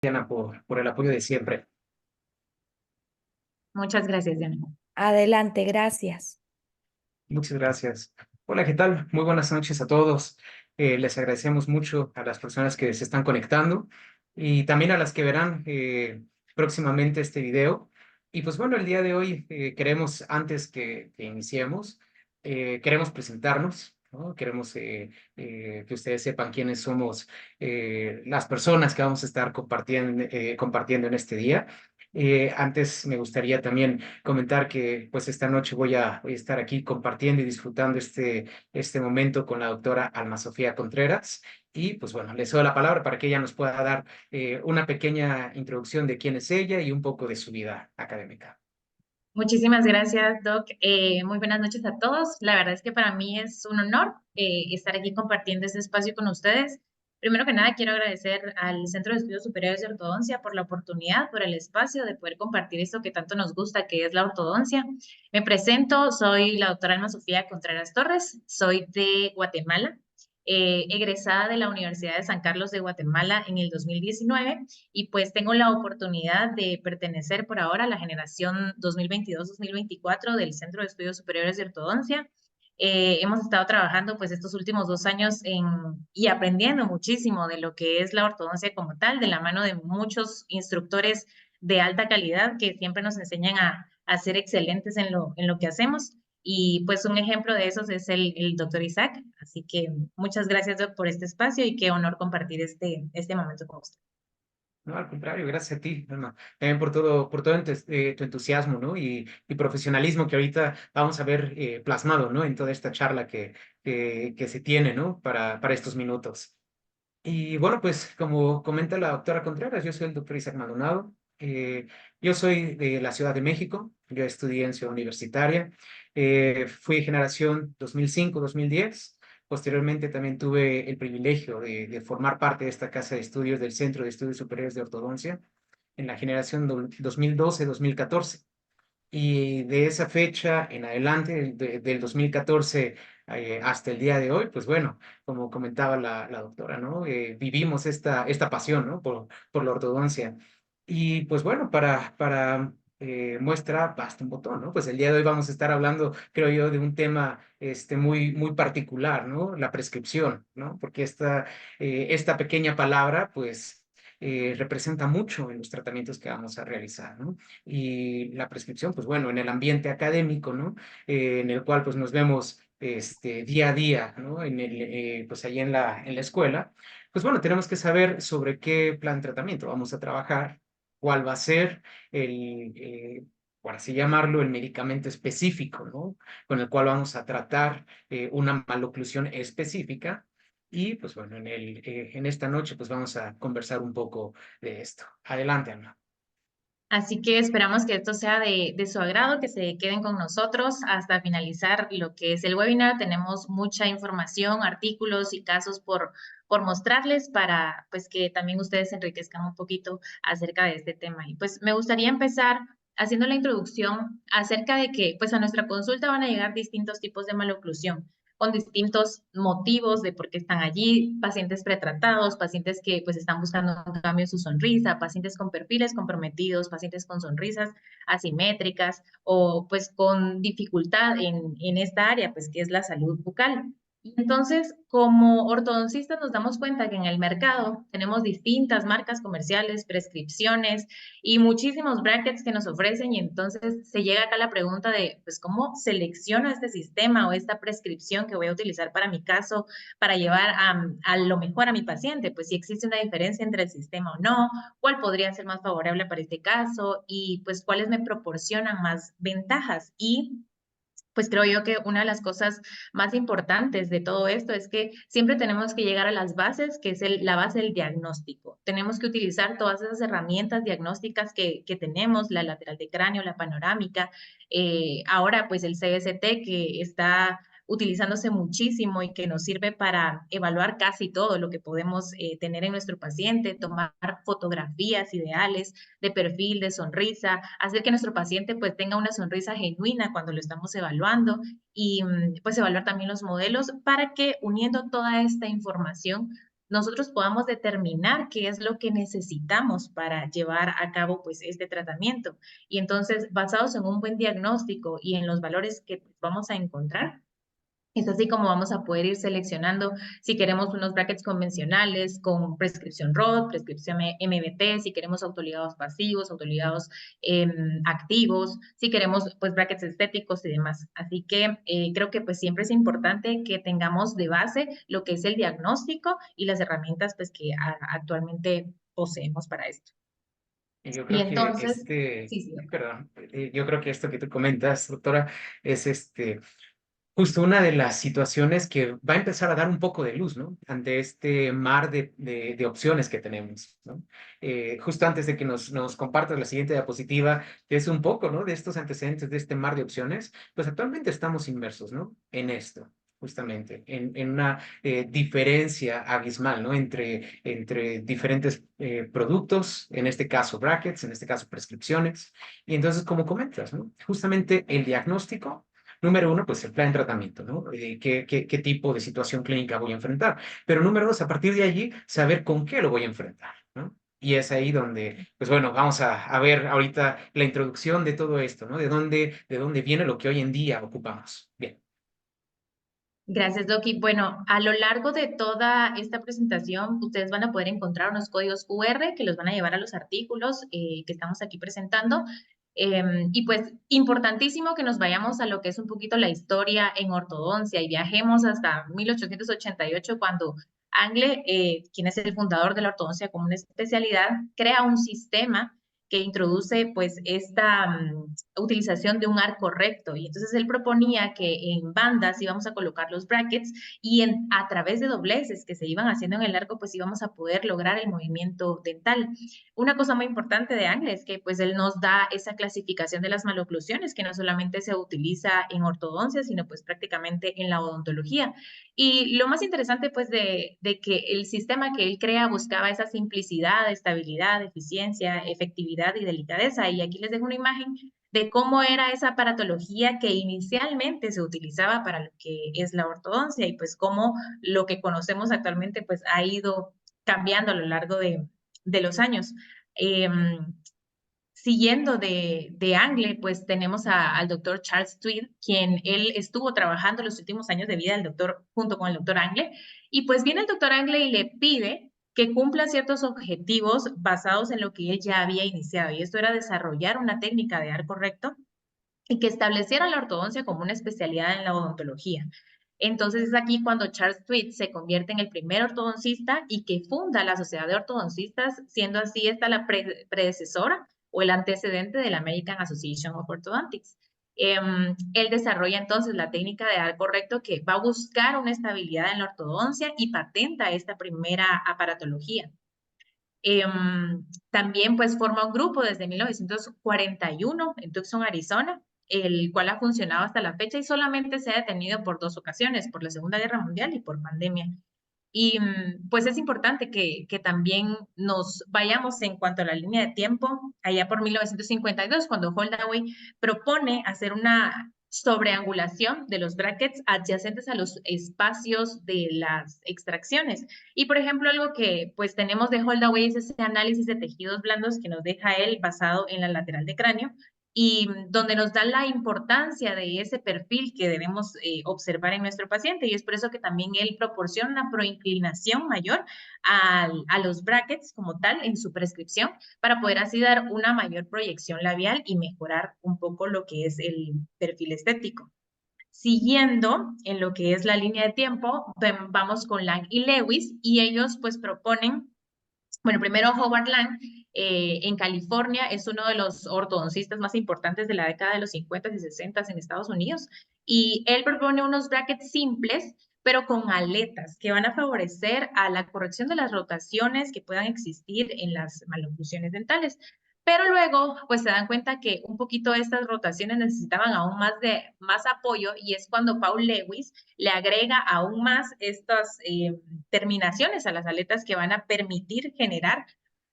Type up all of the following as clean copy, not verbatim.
Diana, por el apoyo de siempre. Muchas gracias, Diana. Adelante, gracias. Muchas gracias. Hola, ¿qué tal? Muy buenas noches a todos. Les agradecemos mucho a las personas que se están conectando y también a las que verán próximamente este video. Y pues bueno, el día de hoy queremos, antes que iniciemos, queremos presentarnos, ¿no? Queremos que ustedes sepan quiénes somos las personas que vamos a estar compartiendo en este día. Antes me gustaría también comentar que pues esta noche voy a estar aquí compartiendo y disfrutando este momento con la doctora Alma Sofía Contreras. Y pues bueno, le cedo la palabra para que ella nos pueda dar una pequeña introducción de quién es ella y un poco de su vida académica. Muchísimas gracias, Doc. Muy buenas noches a todos. La verdad es que para mí es un honor estar aquí compartiendo este espacio con ustedes. Primero que nada, quiero agradecer al Centro de Estudios Superiores de Ortodoncia por la oportunidad, por el espacio de poder compartir esto que tanto nos gusta, que es la ortodoncia. Me presento, soy la doctora Alma Sofía Contreras Torres, soy de Guatemala, egresada de la Universidad de San Carlos de Guatemala en el 2019 y pues tengo la oportunidad de pertenecer por ahora a la generación 2022-2024 del Centro de Estudios Superiores de Ortodoncia. Hemos estado trabajando pues estos últimos 2 años y aprendiendo muchísimo de lo que es la ortodoncia como tal, de la mano de muchos instructores de alta calidad que siempre nos enseñan a ser excelentes en lo que hacemos. Y pues un ejemplo de esos es el doctor Isaac. Así que muchas gracias, Doc, por este espacio y qué honor compartir este momento con usted. No, al contrario, gracias a ti, Alma, también por todo tu entusiasmo, ¿no? Y profesionalismo que ahorita vamos a ver plasmado, ¿no? En toda esta charla que se tiene, ¿no? Para estos minutos. Y bueno, pues como comenta la doctora Contreras, yo soy el doctor Isaac Maldonado. Yo soy de la Ciudad de México, yo estudié en Ciudad Universitaria, fui generación 2005-2010. Posteriormente también tuve el privilegio de formar parte de esta casa de estudios del Centro de Estudios Superiores de Ortodoncia en la generación 2012-2014. Y de esa fecha en adelante, del 2014 hasta el día de hoy, pues bueno, como comentaba la doctora, ¿no? Vivimos esta pasión, ¿no? Por la ortodoncia. Y pues bueno, para muestra, basta un botón, ¿no? Pues el día de hoy vamos a estar hablando, creo yo, de un tema muy particular, ¿no? La prescripción, ¿no? Porque esta pequeña palabra, pues representa mucho en los tratamientos que vamos a realizar, ¿no? Y la prescripción, pues bueno, en el ambiente académico, ¿no? En el cual pues nos vemos día a día, ¿no? Pues ahí en la escuela, pues bueno, tenemos que saber sobre qué plan de tratamiento vamos a trabajar, cuál va a ser por así llamarlo, el medicamento específico, ¿no? Con el cual vamos a tratar una maloclusión específica. Y pues bueno, en esta noche pues vamos a conversar un poco de esto. Adelante, Ana. Así que esperamos que esto sea de su agrado, que se queden con nosotros hasta finalizar lo que es el webinar. Tenemos mucha información, artículos y casos por mostrarles para pues que también ustedes se enriquezcan un poquito acerca de este tema. Y pues me gustaría empezar haciendo la introducción acerca de que pues a nuestra consulta van a llegar distintos tipos de maloclusión con distintos motivos de por qué están allí, pacientes pretratados, pacientes que pues están buscando un cambio en su sonrisa, pacientes con perfiles comprometidos, pacientes con sonrisas asimétricas o pues con dificultad en esta área, pues que es la salud bucal. Y entonces, como ortodoncistas nos damos cuenta que en el mercado tenemos distintas marcas comerciales, prescripciones y muchísimos brackets que nos ofrecen y entonces se llega acá la pregunta de, pues, ¿cómo selecciono este sistema o esta prescripción que voy a utilizar para mi caso para llevar a lo mejor a mi paciente? Pues si existe una diferencia entre el sistema o no, cuál podría ser más favorable para este caso y pues cuáles me proporcionan más ventajas. Y pues creo yo que una de las cosas más importantes de todo esto es que siempre tenemos que llegar a las bases, que es la base del diagnóstico. Tenemos que utilizar todas esas herramientas diagnósticas que tenemos, la lateral de cráneo, la panorámica, ahora pues el CST que está utilizándose muchísimo y que nos sirve para evaluar casi todo lo que podemos tener en nuestro paciente, tomar fotografías ideales de perfil, de sonrisa, hacer que nuestro paciente pues tenga una sonrisa genuina cuando lo estamos evaluando y pues evaluar también los modelos para que uniendo toda esta información nosotros podamos determinar qué es lo que necesitamos para llevar a cabo pues este tratamiento. Y entonces, basados en un buen diagnóstico y en los valores que vamos a encontrar, es así como vamos a poder ir seleccionando si queremos unos brackets convencionales con prescripción ROD, prescripción MBT, si queremos autoligados pasivos, autoligados activos, si queremos pues brackets estéticos y demás. Así que creo que pues siempre es importante que tengamos de base lo que es el diagnóstico y las herramientas pues que actualmente poseemos para esto. Y yo Y creo que entonces, sí, sí. perdón, yo creo que esto que tú comentas, doctora, es justo una de las situaciones que va a empezar a dar un poco de luz, ¿no? Ante este mar de opciones que tenemos, ¿no? Justo antes de que nos compartas la siguiente diapositiva, es un poco, ¿no? De estos antecedentes, de este mar de opciones, pues actualmente estamos inmersos, ¿no? En esto, justamente, en una diferencia abismal, ¿no? Entre diferentes productos, en este caso brackets, en este caso prescripciones. Y entonces, como comentas, ¿no? Justamente el diagnóstico. Número uno, pues el plan de tratamiento, ¿no? ¿Qué tipo de situación clínica voy a enfrentar? Pero número dos, a partir de allí, saber con qué lo voy a enfrentar, ¿no? Y es ahí donde, pues bueno, vamos a ver ahorita la introducción de todo esto, ¿no? ¿De dónde viene lo que hoy en día ocupamos? Bien. Gracias, Doki. Bueno, a lo largo de toda esta presentación, ustedes van a poder encontrar unos códigos QR que los van a llevar a los artículos que estamos aquí presentando. Y pues, importantísimo que nos vayamos a lo que es un poquito la historia en ortodoncia y viajemos hasta 1888, cuando Angle, quien es el fundador de la ortodoncia como una especialidad, crea un sistema que introduce pues esta utilización de un arco recto, y entonces él proponía que en bandas íbamos a colocar los brackets y a través de dobleces que se iban haciendo en el arco pues íbamos a poder lograr el movimiento dental. Una cosa muy importante de Angle es que pues él nos da esa clasificación de las maloclusiones que no solamente se utiliza en ortodoncia sino pues prácticamente en la odontología. Y lo más interesante pues de que el sistema que él crea buscaba esa simplicidad, estabilidad, eficiencia, efectividad y delicadeza. Y aquí les dejo una imagen de cómo era esa aparatología que inicialmente se utilizaba para lo que es la ortodoncia y pues cómo lo que conocemos actualmente pues ha ido cambiando a lo largo de los años. Siguiendo de Angle, pues tenemos al doctor Charles Tweed, quien él estuvo trabajando los últimos años de vida del doctor, junto con el doctor Angle, y pues viene el doctor Angle y le pide que cumpla ciertos objetivos basados en lo que él ya había iniciado, y esto era desarrollar una técnica de arco recto y que estableciera la ortodoncia como una especialidad en la odontología. Entonces es aquí cuando Charles Tweed se convierte en el primer ortodoncista y que funda la Sociedad de Ortodoncistas, siendo así esta la predecesora o el antecedente de la American Association of Orthodontics. Él desarrolla entonces la técnica de arco recto que va a buscar una estabilidad en la ortodoncia y patenta esta primera aparatología. También pues forma un grupo desde 1941 en Tucson, Arizona, el cual ha funcionado hasta la fecha y solamente se ha detenido por 2 ocasiones, por la Segunda Guerra Mundial y por pandemia. Y pues es importante que también nos vayamos en cuanto a la línea de tiempo, allá por 1952, cuando Holdaway propone hacer una sobreangulación de los brackets adyacentes a los espacios de las extracciones. Y por ejemplo, algo que pues tenemos de Holdaway es ese análisis de tejidos blandos que nos deja él basado en la lateral de cráneo, y donde nos da la importancia de ese perfil que debemos observar en nuestro paciente, y es por eso que también él proporciona una proinclinación mayor a los brackets como tal en su prescripción, para poder así dar una mayor proyección labial y mejorar un poco lo que es el perfil estético. Siguiendo en lo que es la línea de tiempo, vamos con Lang y Lewis, y ellos pues proponen, bueno, primero Howard Lang, en California, es uno de los ortodoncistas más importantes de la década de los 50 y 60 en Estados Unidos, y él propone unos brackets simples, pero con aletas que van a favorecer a la corrección de las rotaciones que puedan existir en las maloclusiones dentales. Pero luego, pues se dan cuenta que un poquito estas rotaciones necesitaban aún más apoyo, y es cuando Paul Lewis le agrega aún más estas terminaciones a las aletas que van a permitir generar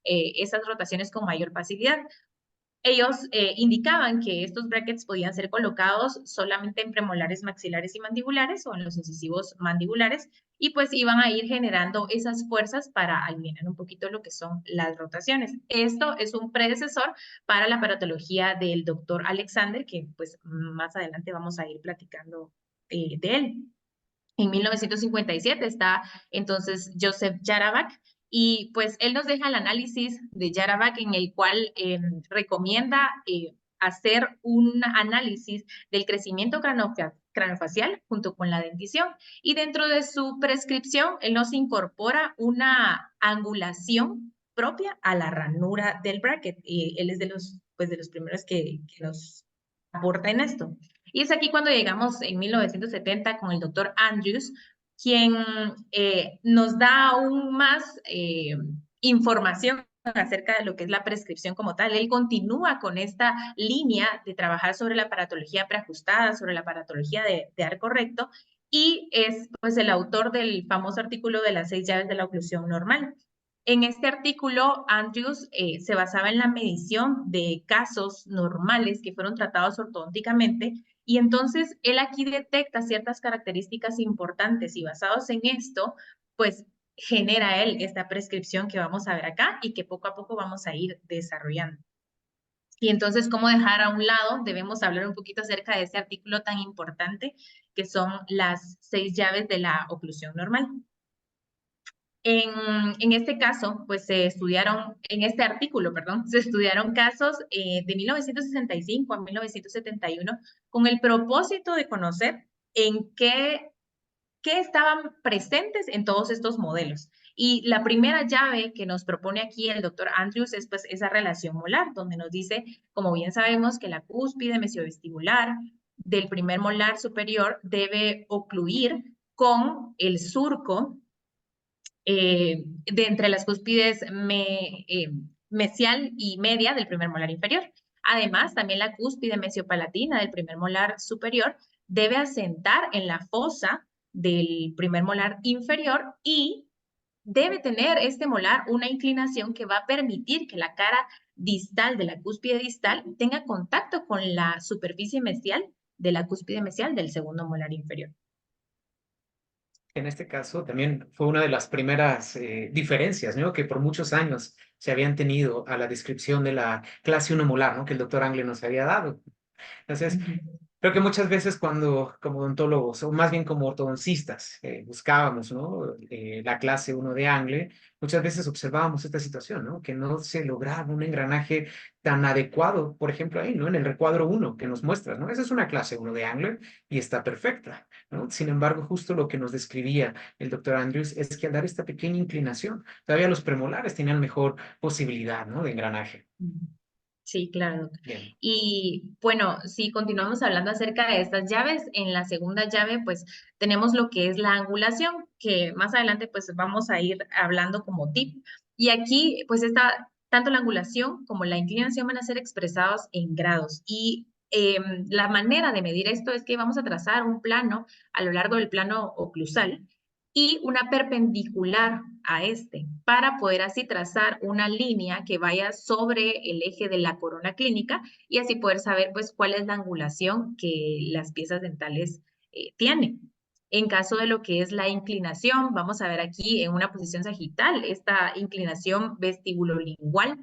esas rotaciones con mayor facilidad. ellos indicaban que estos brackets podían ser colocados solamente en premolares maxilares y mandibulares o en los incisivos mandibulares, y pues iban a ir generando esas fuerzas para aliviar un poquito lo que son las rotaciones. Esto es un predecesor para la aparatología del doctor Alexander, que pues más adelante vamos a ir platicando de él. En 1957 está entonces Joseph Yarabak, y pues él nos deja el análisis de Yarabak, en el cual recomienda hacer un análisis del crecimiento craniofacial junto con la dentición, y dentro de su prescripción él nos incorpora una angulación propia a la ranura del bracket, y él es de los primeros que nos aporta en esto. Y es aquí cuando llegamos en 1970 con el doctor Andrews, quien nos da aún más información acerca de lo que es la prescripción como tal. Él continúa con esta línea de trabajar sobre la aparatología preajustada, sobre la aparatología de arco recto, y es pues el autor del famoso artículo de las 6 llaves de la oclusión normal. En este artículo, Andrews se basaba en la medición de casos normales que fueron tratados ortodónticamente, y entonces él aquí detecta ciertas características importantes, y basados en esto, pues genera él esta prescripción que vamos a ver acá y que poco a poco vamos a ir desarrollando. Y entonces, ¿cómo dejar a un lado? Debemos hablar un poquito acerca de ese artículo tan importante que son las 6 llaves de la oclusión normal. En este caso, pues en este artículo, perdón, se estudiaron casos de 1965 a 1971 con el propósito de conocer en qué estaban presentes en todos estos modelos. Y la primera llave que nos propone aquí el doctor Andrews es pues esa relación molar, donde nos dice, como bien sabemos, que la cúspide mesiovestibular del primer molar superior debe ocluir con el surco de entre las cúspides mesial y media del primer molar inferior. Además, también la cúspide mesiopalatina del primer molar superior debe asentar en la fosa del primer molar inferior, y debe tener este molar una inclinación que va a permitir que la cara distal de la cúspide distal tenga contacto con la superficie mesial de la cúspide mesial del segundo molar inferior. En este caso también fue una de las primeras diferencias, ¿no? Que por muchos años se habían tenido a la descripción de la clase 1 molar, ¿no? Que el doctor Angle nos había dado. Entonces, creo que muchas veces cuando como odontólogos, o más bien como ortodoncistas, buscábamos, ¿no? La clase 1 de Angle, muchas veces observábamos esta situación, ¿no? Que no se lograba un engranaje tan adecuado, por ejemplo, ahí, ¿no? En el recuadro 1 que nos muestras, ¿no? Esa es una clase 1 de Angle y está perfecta, ¿no? Sin embargo, justo lo que nos describía el doctor Andrews es que al dar esta pequeña inclinación, todavía los premolares tenían mejor posibilidad, ¿no? De engranaje. Sí, claro. Bien. Y bueno, si continuamos hablando acerca de estas llaves, en la segunda llave pues tenemos lo que es la angulación, que más adelante pues vamos a ir hablando como tip. Y aquí pues tanto la angulación como la inclinación van a ser expresados en grados, y la manera de medir esto es que vamos a trazar un plano a lo largo del plano oclusal y una perpendicular a este, para poder así trazar una línea que vaya sobre el eje de la corona clínica, y así poder saber pues cuál es la angulación que las piezas dentales tienen. En caso de lo que es la inclinación, vamos a ver aquí en una posición sagital esta inclinación vestibulolingual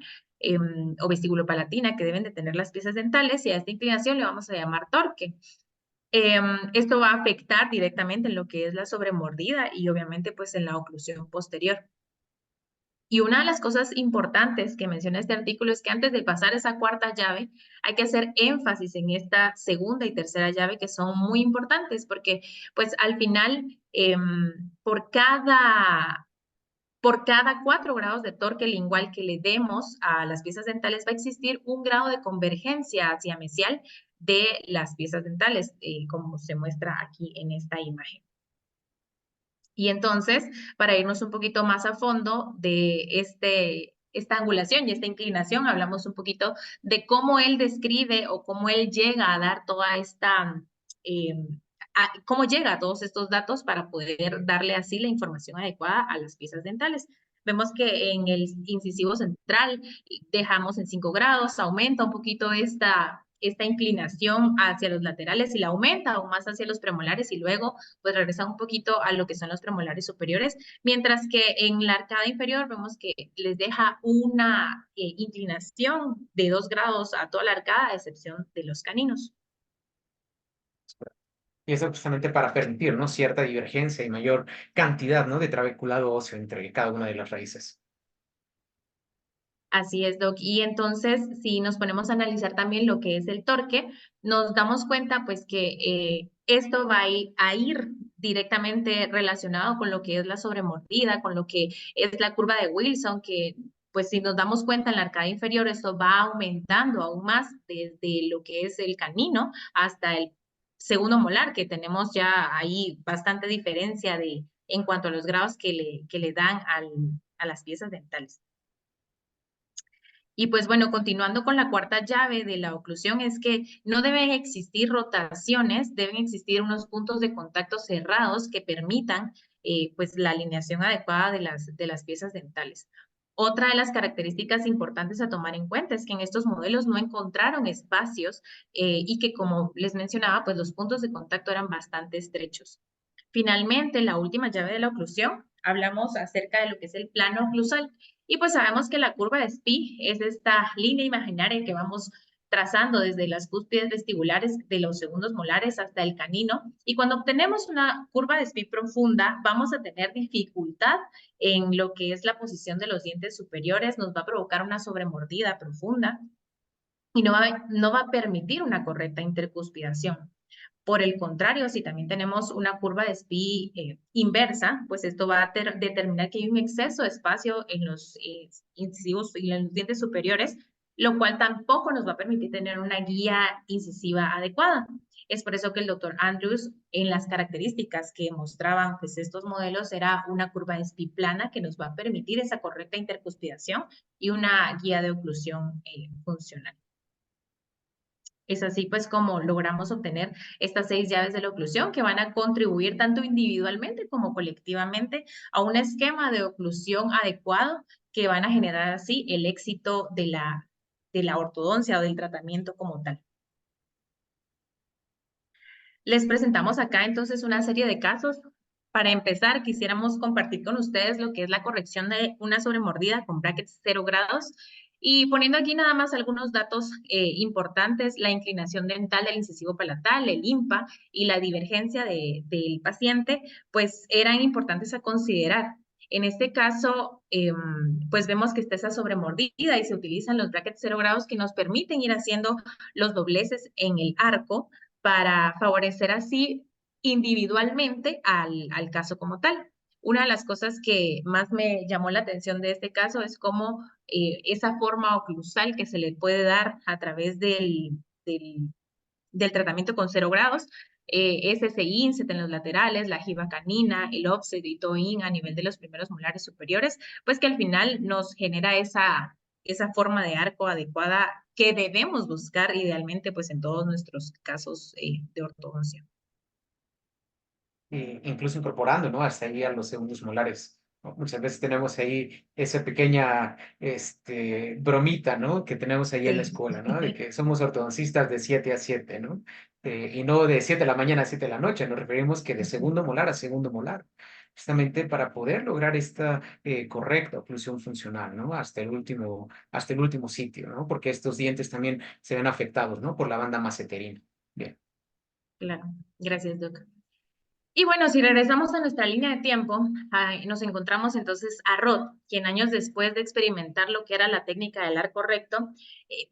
o vestibulopalatina que deben de tener las piezas dentales, y a esta inclinación le vamos a llamar torque. Esto va a afectar directamente en lo que es la sobremordida y obviamente pues en la oclusión posterior. Y una de las cosas importantes que menciona este artículo es que antes de pasar esa cuarta llave hay que hacer énfasis en esta segunda y tercera llave, que son muy importantes porque pues al final por cada 4 grados de torque lingual que le demos a las piezas dentales va a existir un grado de convergencia hacia mesial de las piezas dentales, como se muestra aquí en esta imagen. Y entonces, para irnos un poquito más a fondo de esta angulación y esta inclinación, hablamos un poquito de cómo él describe o cómo él llega a dar toda esta, cómo llega a todos estos datos para poder darle así la información adecuada a las piezas dentales. Vemos que en el incisivo central dejamos en 5 grados, aumenta un poquito esta inclinación hacia los laterales y la aumenta aún más hacia los premolares y luego pues regresa un poquito a lo que son los premolares superiores, mientras que en la arcada inferior vemos que les deja una inclinación de 2 grados a toda la arcada, a excepción de los caninos. Y eso justamente para permitir, ¿no? Cierta divergencia y mayor cantidad, ¿no? De trabeculado óseo entre cada una de las raíces. Así es, Doc. Y entonces, si nos ponemos a analizar también lo que es el torque, nos damos cuenta pues que esto va a ir directamente relacionado con lo que es la sobremordida, con lo que es la curva de Wilson, que pues si nos damos cuenta en la arcada inferior, esto va aumentando aún más desde lo que es el canino hasta el segundo molar, que tenemos ya ahí bastante diferencia en cuanto a los grados que le dan a las piezas dentales. Y pues bueno, continuando con la cuarta llave de la oclusión, es que no deben existir rotaciones, deben existir unos puntos de contacto cerrados que permitan pues la alineación adecuada de las piezas dentales. Otra de las características importantes a tomar en cuenta es que en estos modelos no encontraron espacios y que, como les mencionaba, pues los puntos de contacto eran bastante estrechos. Finalmente, la última llave de la oclusión, hablamos acerca de lo que es el plano oclusal. Y pues sabemos que la curva de Spee es esta línea imaginaria que vamos trazando desde las cúspides vestibulares de los segundos molares hasta el canino. Y cuando obtenemos una curva de Spee profunda, vamos a tener dificultad en lo que es la posición de los dientes superiores, nos va a provocar una sobremordida profunda y no va a permitir una correcta intercuspidación. Por el contrario, si también tenemos una curva de Spee inversa, pues esto va a determinar que hay un exceso de espacio en los incisivos y en los dientes superiores, lo cual tampoco nos va a permitir tener una guía incisiva adecuada. Es por eso que el doctor Andrews, en las características que mostraban pues, estos modelos, era una curva de Spee plana que nos va a permitir esa correcta intercuspidación y una guía de oclusión funcional. Es así pues como logramos obtener estas 6 llaves de la oclusión que van a contribuir tanto individualmente como colectivamente a un esquema de oclusión adecuado que van a generar así el éxito de la ortodoncia o del tratamiento como tal. Les presentamos acá entonces una serie de casos. Para empezar, quisiéramos compartir con ustedes lo que es la corrección de una sobremordida con brackets 0 grados. Y poniendo aquí nada más algunos datos importantes, la inclinación dental del incisivo palatal, el IMPA y la divergencia del paciente, pues eran importantes a considerar. En este caso, pues vemos que está esa sobremordida y se utilizan los brackets 0 grados que nos permiten ir haciendo los dobleces en el arco para favorecer así individualmente al caso como tal. Una de las cosas que más me llamó la atención de este caso es cómo esa forma oclusal que se le puede dar a través del tratamiento con 0 grados, es ese inset en los laterales, la jiba canina, el offset y toe-in a nivel de los primeros molares superiores, pues que al final nos genera esa forma de arco adecuada que debemos buscar idealmente pues en todos nuestros casos de ortodoncia. Incluso incorporando, ¿no? Hasta ahí a los segundos molares, ¿no? Muchas veces tenemos ahí esa pequeña bromita, ¿no? Que tenemos ahí en la Sí. escuela, ¿no? De que somos ortodoncistas de 7 a 7, ¿no? Y no de 7 de la mañana a 7 de la noche, nos referimos que de segundo molar a segundo molar, justamente para poder lograr esta correcta oclusión funcional, ¿no? Hasta el último sitio, ¿no? Porque estos dientes también se ven afectados, ¿no? Por la banda maseterina. Bien. Claro, gracias, Doc. Y bueno, si regresamos a nuestra línea de tiempo, nos encontramos entonces a Roth, quien años después de experimentar lo que era la técnica del arco recto,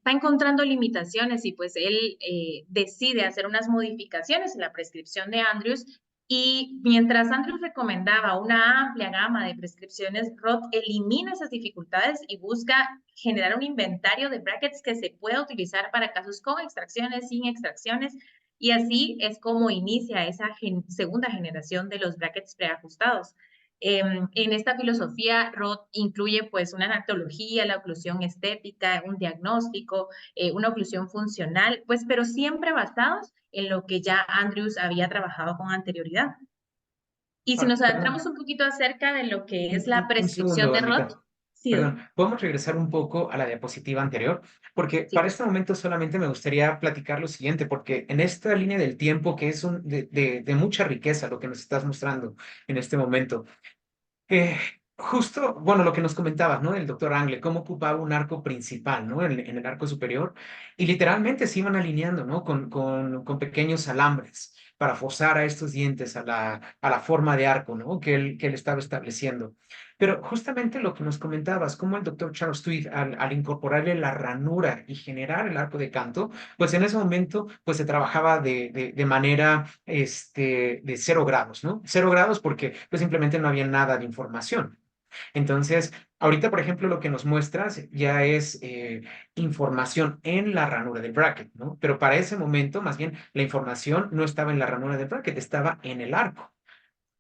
va encontrando limitaciones y pues él decide hacer unas modificaciones en la prescripción de Andrews. Y mientras Andrews recomendaba una amplia gama de prescripciones, Roth elimina esas dificultades y busca generar un inventario de brackets que se pueda utilizar para casos con extracciones, sin extracciones, y así es como inicia esa segunda generación de los brackets preajustados. En esta filosofía, Roth incluye pues una anatología, la oclusión estética, un diagnóstico, una oclusión funcional, pues pero siempre basados en lo que ya Andrews había trabajado con anterioridad. Y si Ahora, nos perdón, adentramos un poquito acerca de lo que es la un prescripción segundo, de Roth, Anita. sí, Perdón, ¿podemos regresar un poco a la diapositiva anterior? Porque sí. para este momento solamente me gustaría platicar lo siguiente, porque en esta línea del tiempo, que es de mucha riqueza lo que nos estás mostrando en este momento, justo, bueno, lo que nos comentabas, ¿no? El doctor Angle, cómo ocupaba un arco principal, ¿no? En el arco superior, y literalmente se iban alineando, ¿no? Con pequeños alambres para forzar a estos dientes a la forma de arco, ¿no? Que él estaba estableciendo. Pero justamente lo que nos comentabas, cómo el doctor Charles Tweed, al incorporarle la ranura y generar el arco de canto, pues en ese momento, pues se trabajaba de manera, de 0 grados, ¿no? 0 grados porque pues simplemente no había nada de información. Entonces, ahorita, por ejemplo, lo que nos muestras ya es información en la ranura del bracket, ¿no? Pero para ese momento, más bien, la información no estaba en la ranura del bracket, estaba en el arco.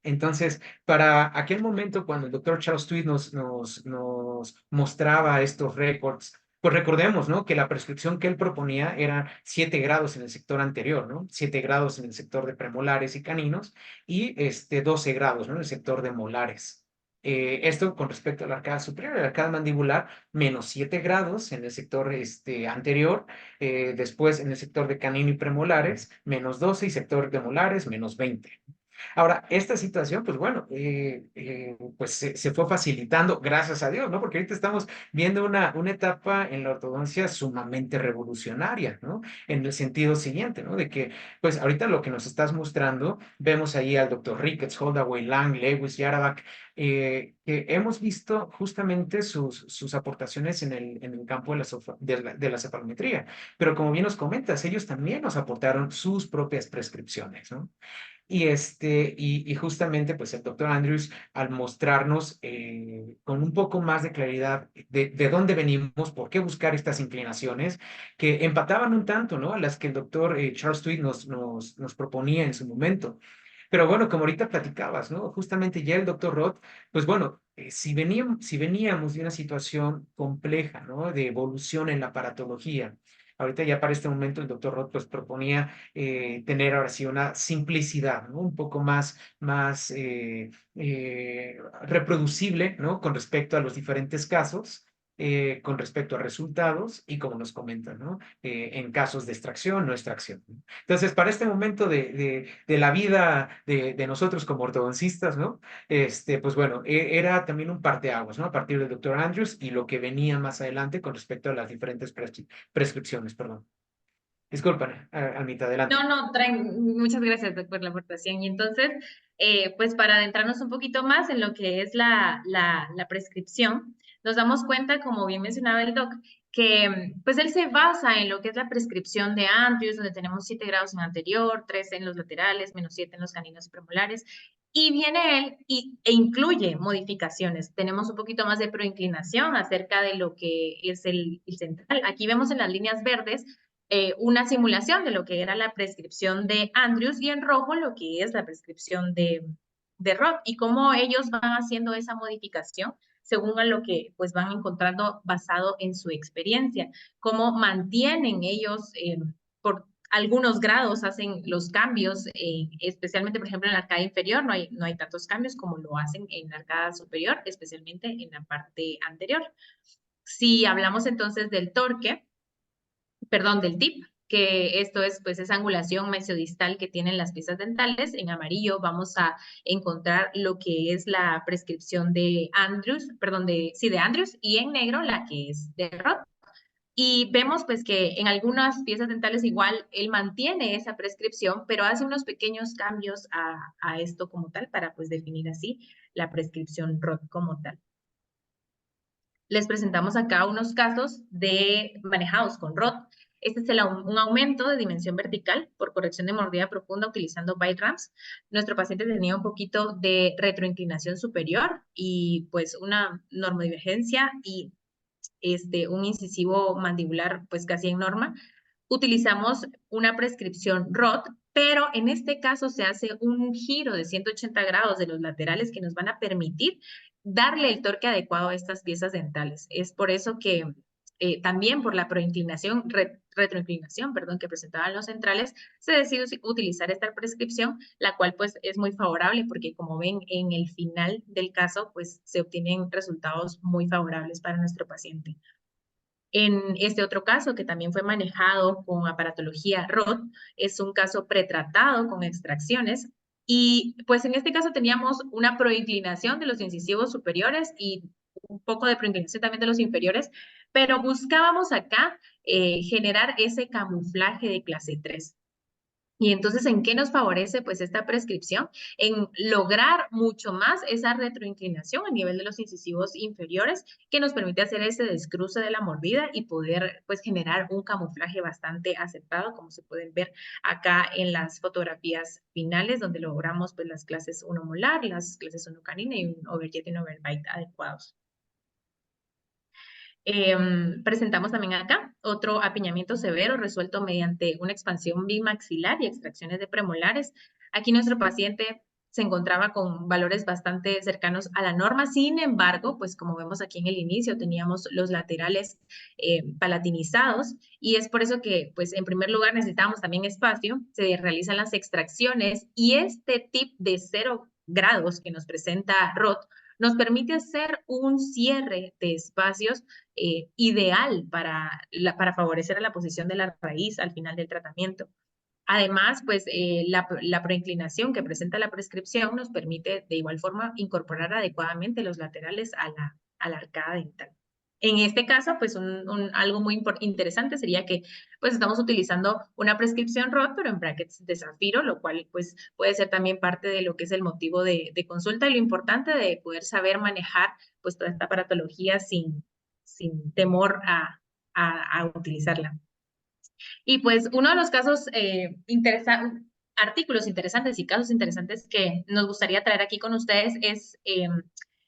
Entonces, para aquel momento, cuando el doctor Charles Tweed nos mostraba estos récords, pues recordemos, ¿no? Que la prescripción que él proponía era 7 grados en el sector anterior, ¿no? 7 grados en el sector de premolares y caninos y 12 grados, ¿no? En el sector de molares. Esto con respecto a la arcada superior, la arcada mandibular, menos 7 grados en el sector anterior, después en el sector de canino y premolares, menos 12 y sector de molares, menos 20. Ahora, esta situación, pues bueno, pues se fue facilitando, gracias a Dios, ¿no? Porque ahorita estamos viendo una etapa en la ortodoncia sumamente revolucionaria, ¿no? En el sentido siguiente, ¿no? De que, pues ahorita lo que nos estás mostrando, vemos ahí al doctor Ricketts, Holdaway, Lang, Lewis, Yaravak, que hemos visto justamente sus aportaciones en el campo de la cefalometría. Pero como bien nos comentas, ellos también nos aportaron sus propias prescripciones, ¿no? Y justamente, pues el doctor Andrews, al mostrarnos con un poco más de claridad de dónde venimos, por qué buscar estas inclinaciones, que empataban un tanto, ¿no? A las que el doctor Charles Tweed nos proponía en su momento. Pero bueno, como ahorita platicabas, ¿no? Justamente ya el doctor Roth, pues bueno, si veníamos de una situación compleja, ¿no? De evolución en la paratología. Ahorita ya para este momento el doctor Roth pues proponía tener ahora sí una simplicidad, ¿no? Un poco más reproducible, ¿no? Con respecto a los diferentes casos, con respecto a resultados y como nos comentan, ¿no? En casos de extracción, no extracción, ¿no? Entonces, para este momento de la vida de nosotros como ortodoncistas, ¿no? Pues bueno, era también un parteaguas, ¿no? A partir del doctor Andrews y lo que venía más adelante con respecto a las diferentes prescripciones, perdón. Disculpen, a mitad No, adelante. no, muchas gracias por la aportación. Y entonces, pues para adentrarnos un poquito más en lo que es la prescripción, nos damos cuenta, como bien mencionaba el doc, que pues él se basa en lo que es la prescripción de Andrews, donde tenemos 7 grados en anterior, 3 en los laterales, menos 7 en los caninos y premolares. Y viene él e incluye modificaciones. Tenemos un poquito más de proinclinación acerca de lo que es el central. Aquí vemos en las líneas verdes una simulación de lo que era la prescripción de Andrews y en rojo lo que es la prescripción de Roth y cómo ellos van haciendo esa modificación según a lo que pues van encontrando basado en su experiencia, cómo mantienen ellos por algunos grados hacen los cambios, especialmente por ejemplo en la arcada inferior no hay tantos cambios como lo hacen en la arcada superior, especialmente en la parte anterior. Si hablamos entonces del torque, perdón, del tip, que esto es pues esa angulación mesiodistal que tienen las piezas dentales. En amarillo vamos a encontrar lo que es la prescripción de Andrews, perdón, de Andrews, y en negro la que es de Roth. Y vemos pues que en algunas piezas dentales igual él mantiene esa prescripción, pero hace unos pequeños cambios a esto como tal para pues definir así la prescripción Roth como tal. Les presentamos acá unos casos de manejados con Roth. Este es un aumento de dimensión vertical por corrección de mordida profunda utilizando bite ramps. Nuestro paciente tenía un poquito de retroinclinación superior y pues una normodivergencia y un incisivo mandibular pues casi en norma. Utilizamos una prescripción Roth, pero en este caso se hace un giro de 180 grados de los laterales que nos van a permitir darle el torque adecuado a estas piezas dentales. Es por eso que también por la proinclinación, retroinclinación, perdón, que presentaban los centrales, se decidió utilizar esta prescripción, la cual pues es muy favorable porque como ven en el final del caso pues se obtienen resultados muy favorables para nuestro paciente. En este otro caso, que también fue manejado con aparatología ROT, es un caso pretratado con extracciones. Y pues en este caso teníamos una proinclinación de los incisivos superiores y un poco de proinclinación también de los inferiores, pero buscábamos acá generar ese camuflaje de clase 3. Y entonces, ¿en qué nos favorece pues esta prescripción? En lograr mucho más esa retroinclinación a nivel de los incisivos inferiores que nos permite hacer ese descruce de la mordida y poder pues generar un camuflaje bastante aceptado, como se pueden ver acá en las fotografías finales, donde logramos pues las clases 1 molar, las clases 1 canina y un overjet y un overbite adecuados. Presentamos también acá otro apiñamiento severo resuelto mediante una expansión bimaxilar y extracciones de premolares. Aquí nuestro paciente se encontraba con valores bastante cercanos a la norma. Sin embargo, pues como vemos aquí en el inicio, teníamos los laterales palatinizados y es por eso que, pues en primer lugar, necesitamos también espacio. Se realizan las extracciones y este tip de 0 grados que nos presenta ROT nos permite hacer un cierre de espacios ideal para favorecer a la posición de la raíz al final del tratamiento. Además, pues la proinclinación que presenta la prescripción nos permite de igual forma incorporar adecuadamente los laterales a la arcada dental. En este caso, pues algo muy interesante sería que pues estamos utilizando una prescripción ROT, pero en brackets de zafiro, lo cual pues puede ser también parte de lo que es el motivo de consulta y lo importante de poder saber manejar pues toda esta aparatología sin temor a utilizarla. Y pues uno de los casos artículos interesantes y casos interesantes que nos gustaría traer aquí con ustedes es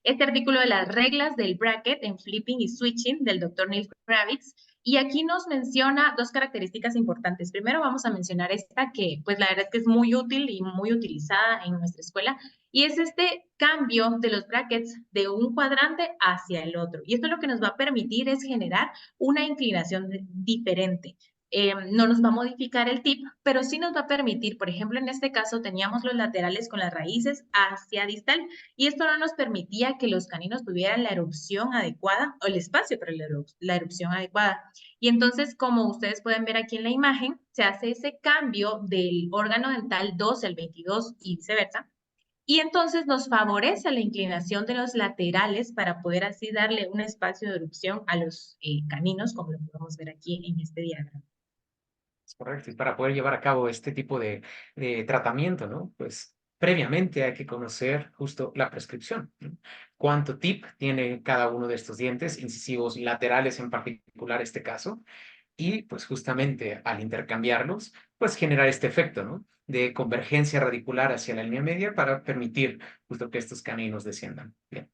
este artículo de las reglas del bracket en flipping y switching del Dr. Neil Kravitz. Y aquí nos menciona 2 características importantes. Primero vamos a mencionar esta que pues la verdad es que es muy útil y muy utilizada en nuestra escuela y es este cambio de los brackets de un cuadrante hacia el otro. Y esto lo que nos va a permitir es generar una inclinación diferente. No nos va a modificar el tip, pero sí nos va a permitir, por ejemplo, en este caso teníamos los laterales con las raíces hacia distal y esto no nos permitía que los caninos tuvieran la erupción adecuada o el espacio para la erupción adecuada. Y entonces, como ustedes pueden ver aquí en la imagen, se hace ese cambio del órgano dental 2 al 22 y viceversa. Y entonces nos favorece la inclinación de los laterales para poder así darle un espacio de erupción a los caninos, como lo podemos ver aquí en este diagrama. Es correcto. Y para poder llevar a cabo este tipo de tratamiento, ¿no? Pues previamente hay que conocer justo la prescripción, ¿no? Cuánto tip tiene cada uno de estos dientes, incisivos laterales en particular este caso, y pues justamente al intercambiarlos, pues generar este efecto, ¿no? De convergencia radicular hacia la línea media para permitir justo que estos caninos desciendan. Bien.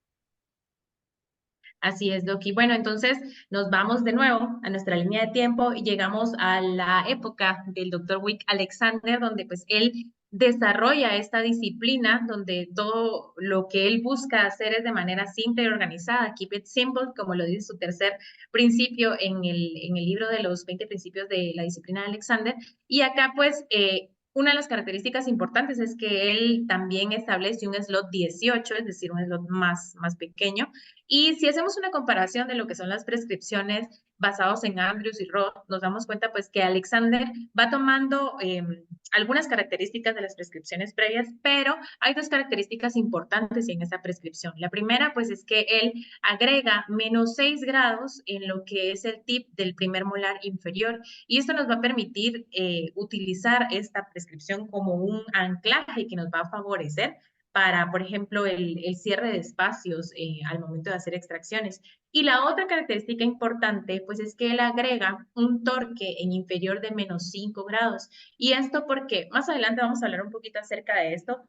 Así es, Doki. Bueno, entonces nos vamos de nuevo a nuestra línea de tiempo y llegamos a la época del Dr. Wick Alexander, donde pues él desarrolla esta disciplina, donde todo lo que él busca hacer es de manera simple y organizada, keep it simple, como lo dice su tercer principio en el libro de los 20 principios de la disciplina de Alexander. Y acá pues una de las características importantes es que él también establece un slot 18, es decir, un slot más pequeño. Y si hacemos una comparación de lo que son las prescripciones basados en Andrews y Roth, nos damos cuenta pues que Alexander va tomando algunas características de las prescripciones previas, pero hay 2 características importantes en esa prescripción. La primera pues es que él agrega menos 6 grados en lo que es el tip del primer molar inferior y esto nos va a permitir utilizar esta prescripción como un anclaje que nos va a favorecer para, por ejemplo, el cierre de espacios al momento de hacer extracciones. Y la otra característica importante, pues es que él agrega un torque en inferior de menos 5 grados. Y esto porque más adelante vamos a hablar un poquito acerca de esto.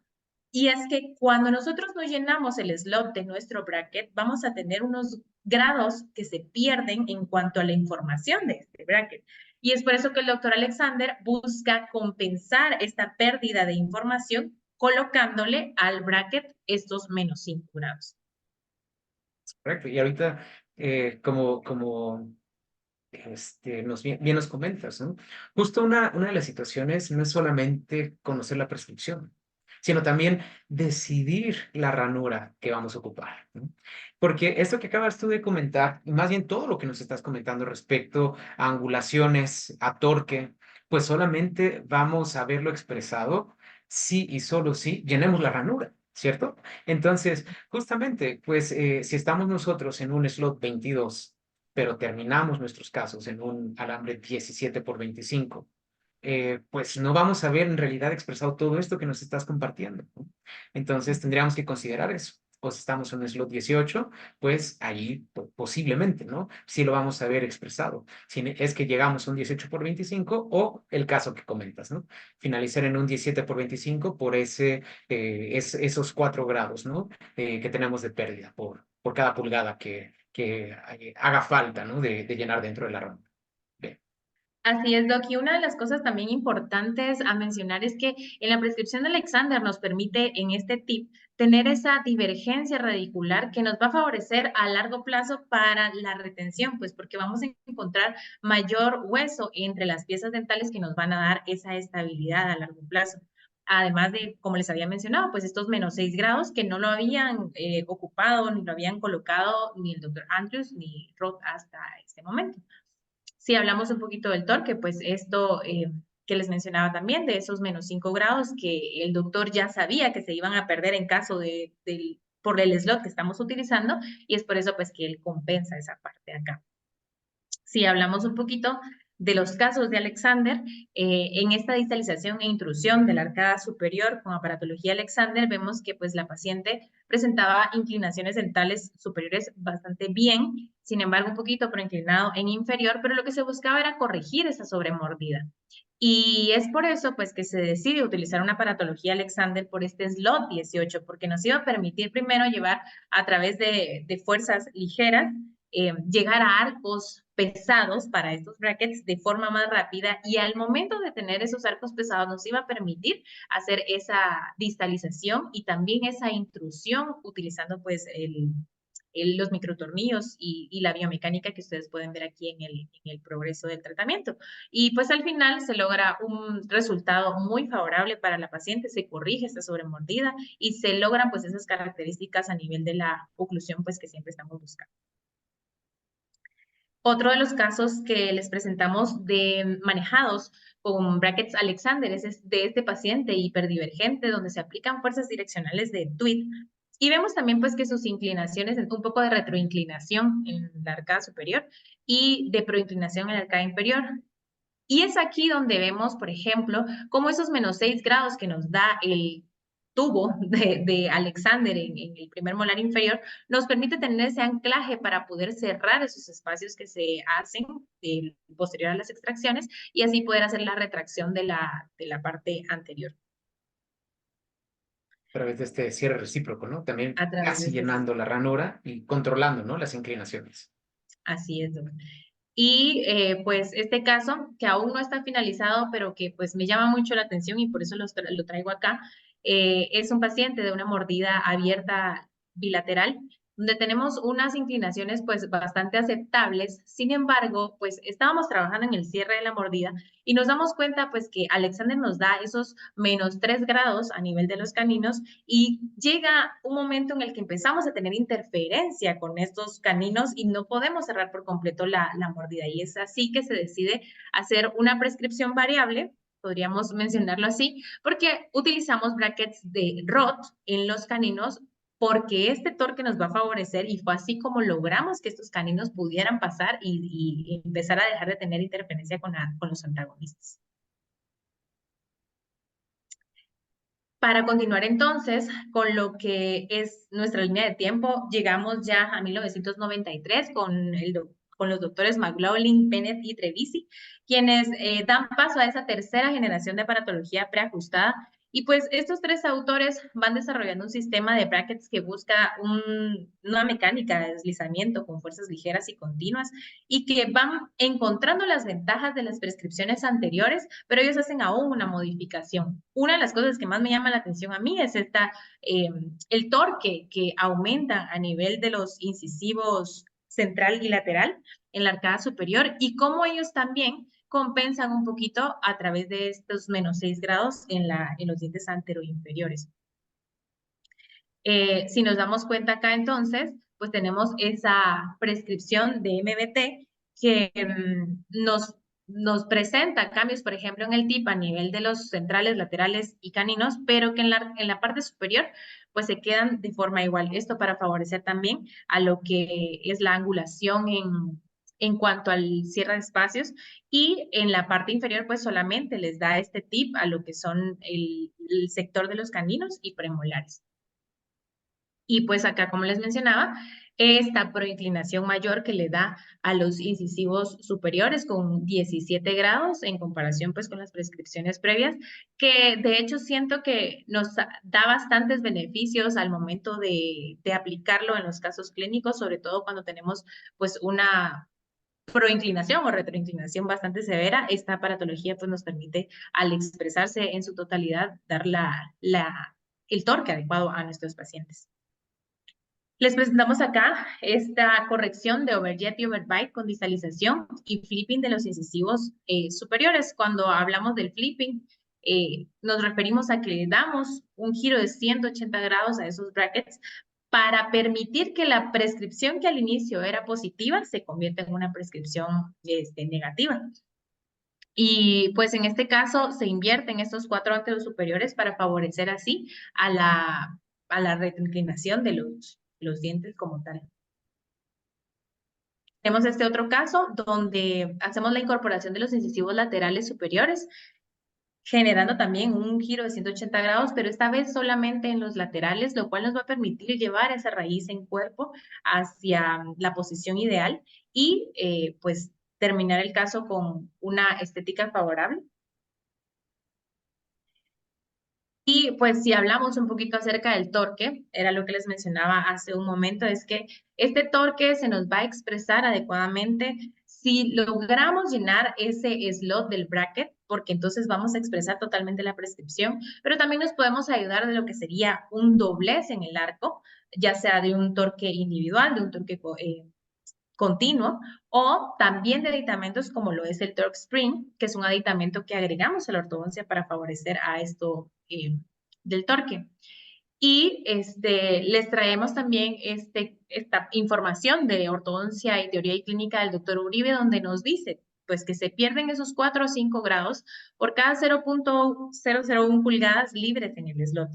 Y es que cuando nosotros no llenamos el slot de nuestro bracket, vamos a tener unos grados que se pierden en cuanto a la información de este bracket. Y es por eso que el doctor Alexander busca compensar esta pérdida de información colocándole al bracket estos menos 5 grados. Correcto. Y ahorita, como bien nos comentas, ¿no? Justo una de las situaciones no es solamente conocer la prescripción, sino también decidir la ranura que vamos a ocupar, ¿no? Porque esto que acabas tú de comentar, y más bien todo lo que nos estás comentando respecto a angulaciones, a torque, pues solamente vamos a verlo expresado si y solo si llenemos la ranura, ¿cierto? Entonces, justamente, pues si estamos nosotros en un slot 22, pero terminamos nuestros casos en un alambre 17 por 25, pues no vamos a ver en realidad expresado todo esto que nos estás compartiendo, ¿no? Entonces tendríamos que considerar eso. O si estamos en un slot 18, pues ahí posiblemente, ¿no? Sí lo vamos a ver expresado. Si es que llegamos a un 18 por 25 o el caso que comentas, ¿no? Finalizar en un 17 por 25 por esos 4 grados, ¿no? Que tenemos de pérdida por cada pulgada que haga falta, ¿no? De llenar dentro de la ronda. Bien. Así es, Doc. Y una de las cosas también importantes a mencionar es que en la prescripción de Alexander nos permite en este tip tener esa divergencia radicular que nos va a favorecer a largo plazo para la retención, pues porque vamos a encontrar mayor hueso entre las piezas dentales que nos van a dar esa estabilidad a largo plazo. Además de, como les había mencionado, pues estos -6 grados que no lo habían ocupado ni lo habían colocado ni el doctor Andrews ni Roth hasta este momento. Si hablamos un poquito del torque, pues esto que les mencionaba también, de esos -5 grados que el doctor ya sabía que se iban a perder en caso por el slot que estamos utilizando, y es por eso pues que él compensa esa parte acá. Si hablamos un poquito de los casos de Alexander, en esta distalización e intrusión de la arcada superior con aparatología Alexander, vemos que pues la paciente presentaba inclinaciones dentales superiores bastante bien, sin embargo un poquito preinclinado en inferior, pero lo que se buscaba era corregir esa sobremordida. Y es por eso pues que se decide utilizar una aparatología Alexander por este slot 18, porque nos iba a permitir primero llevar a través de fuerzas ligeras, llegar a arcos pesados para estos brackets de forma más rápida, y al momento de tener esos arcos pesados nos iba a permitir hacer esa distalización y también esa intrusión utilizando pues los microtornillos y la biomecánica que ustedes pueden ver aquí en el progreso del tratamiento. Y pues al final se logra un resultado muy favorable para la paciente, se corrige esta sobremordida y se logran pues esas características a nivel de la oclusión pues que siempre estamos buscando. Otro de los casos que les presentamos de manejados con brackets Alexander es de este paciente hiperdivergente donde se aplican fuerzas direccionales de Tweed. Y vemos también pues que sus inclinaciones, un poco de retroinclinación en la arcada superior y de proinclinación en la arcada inferior. Y es aquí donde vemos, por ejemplo, cómo esos -6 grados que nos da el tubo de Alexander en el primer molar inferior nos permite tener ese anclaje para poder cerrar esos espacios que se hacen posterior a las extracciones y así poder hacer la retracción de la parte anterior. A través de este cierre recíproco, ¿no? También A través de casi llenando la ranura y controlando, ¿no? Las inclinaciones. Así es, doctor. Y pues este caso, que aún no está finalizado, pero que pues me llama mucho la atención y por eso lo traigo acá, es un paciente de una mordida abierta bilateral, donde tenemos unas inclinaciones pues bastante aceptables. Sin embargo, pues estábamos trabajando en el cierre de la mordida y nos damos cuenta pues que Alexander nos da esos -3 grados a nivel de los caninos y llega un momento en el que empezamos a tener interferencia con estos caninos y no podemos cerrar por completo la mordida. Y es así que se decide hacer una prescripción variable, podríamos mencionarlo así, porque utilizamos brackets de Roth en los caninos porque este torque nos va a favorecer y fue así como logramos que estos caninos pudieran pasar y empezar a dejar de tener interferencia con los antagonistas. Para continuar entonces con lo que es nuestra línea de tiempo, llegamos ya a 1993 con los doctores McLaughlin, Bennett y Trevisi, quienes dan paso a esa tercera generación de aparatología preajustada. Y pues estos tres autores van desarrollando un sistema de brackets que busca una mecánica de deslizamiento con fuerzas ligeras y continuas y que van encontrando las ventajas de las prescripciones anteriores, pero ellos hacen aún una modificación. Una de las cosas que más me llama la atención a mí es el torque que aumenta a nivel de los incisivos central y lateral en la arcada superior y cómo ellos también compensan un poquito a través de estos menos 6 grados en los dientes anteroinferiores. Si nos damos cuenta acá entonces, pues tenemos esa prescripción de MBT que nos presenta cambios, por ejemplo, en el tip a nivel de los centrales, laterales y caninos, pero que en la parte superior pues se quedan de forma igual. Esto para favorecer también a lo que es la angulación en cuanto al cierre de espacios, y en la parte inferior pues solamente les da este tip a lo que son el sector de los caninos y premolares. Y pues acá, como les mencionaba, esta proinclinación mayor que le da a los incisivos superiores con 17 grados en comparación pues con las prescripciones previas, que de hecho siento que nos da bastantes beneficios al momento de aplicarlo en los casos clínicos, sobre todo cuando tenemos pues una proinclinación o retroinclinación bastante severa. Esta aparatología pues nos permite, al expresarse en su totalidad, dar el torque adecuado a nuestros pacientes. Les presentamos acá esta corrección de overjet y overbite con distalización y flipping de los incisivos superiores. Cuando hablamos del flipping, nos referimos a que le damos un giro de 180 grados a esos brackets para permitir que la prescripción que al inicio era positiva se convierta en una prescripción negativa. Y pues en este caso se invierten estos 4 ángulos superiores para favorecer así a la retroinclinación de los dientes como tal. Tenemos este otro caso donde hacemos la incorporación de los incisivos laterales superiores, generando también un giro de 180 grados, pero esta vez solamente en los laterales, lo cual nos va a permitir llevar esa raíz en cuerpo hacia la posición ideal y pues terminar el caso con una estética favorable. Y pues si hablamos un poquito acerca del torque, era lo que les mencionaba hace un momento, es que este torque se nos va a expresar adecuadamente si logramos llenar ese slot del bracket, porque entonces vamos a expresar totalmente la prescripción, pero también nos podemos ayudar de lo que sería un doblez en el arco, ya sea de un torque individual, de un torque continuo, o también de aditamentos como lo es el Torque Spring, que es un aditamento que agregamos a la ortodoncia para favorecer a esto del torque. Y les traemos también esta información de ortodoncia y teoría y clínica del doctor Uribe, donde nos dice pues que se pierden esos 4 o 5 grados por cada 0.001 pulgadas libres en el slot.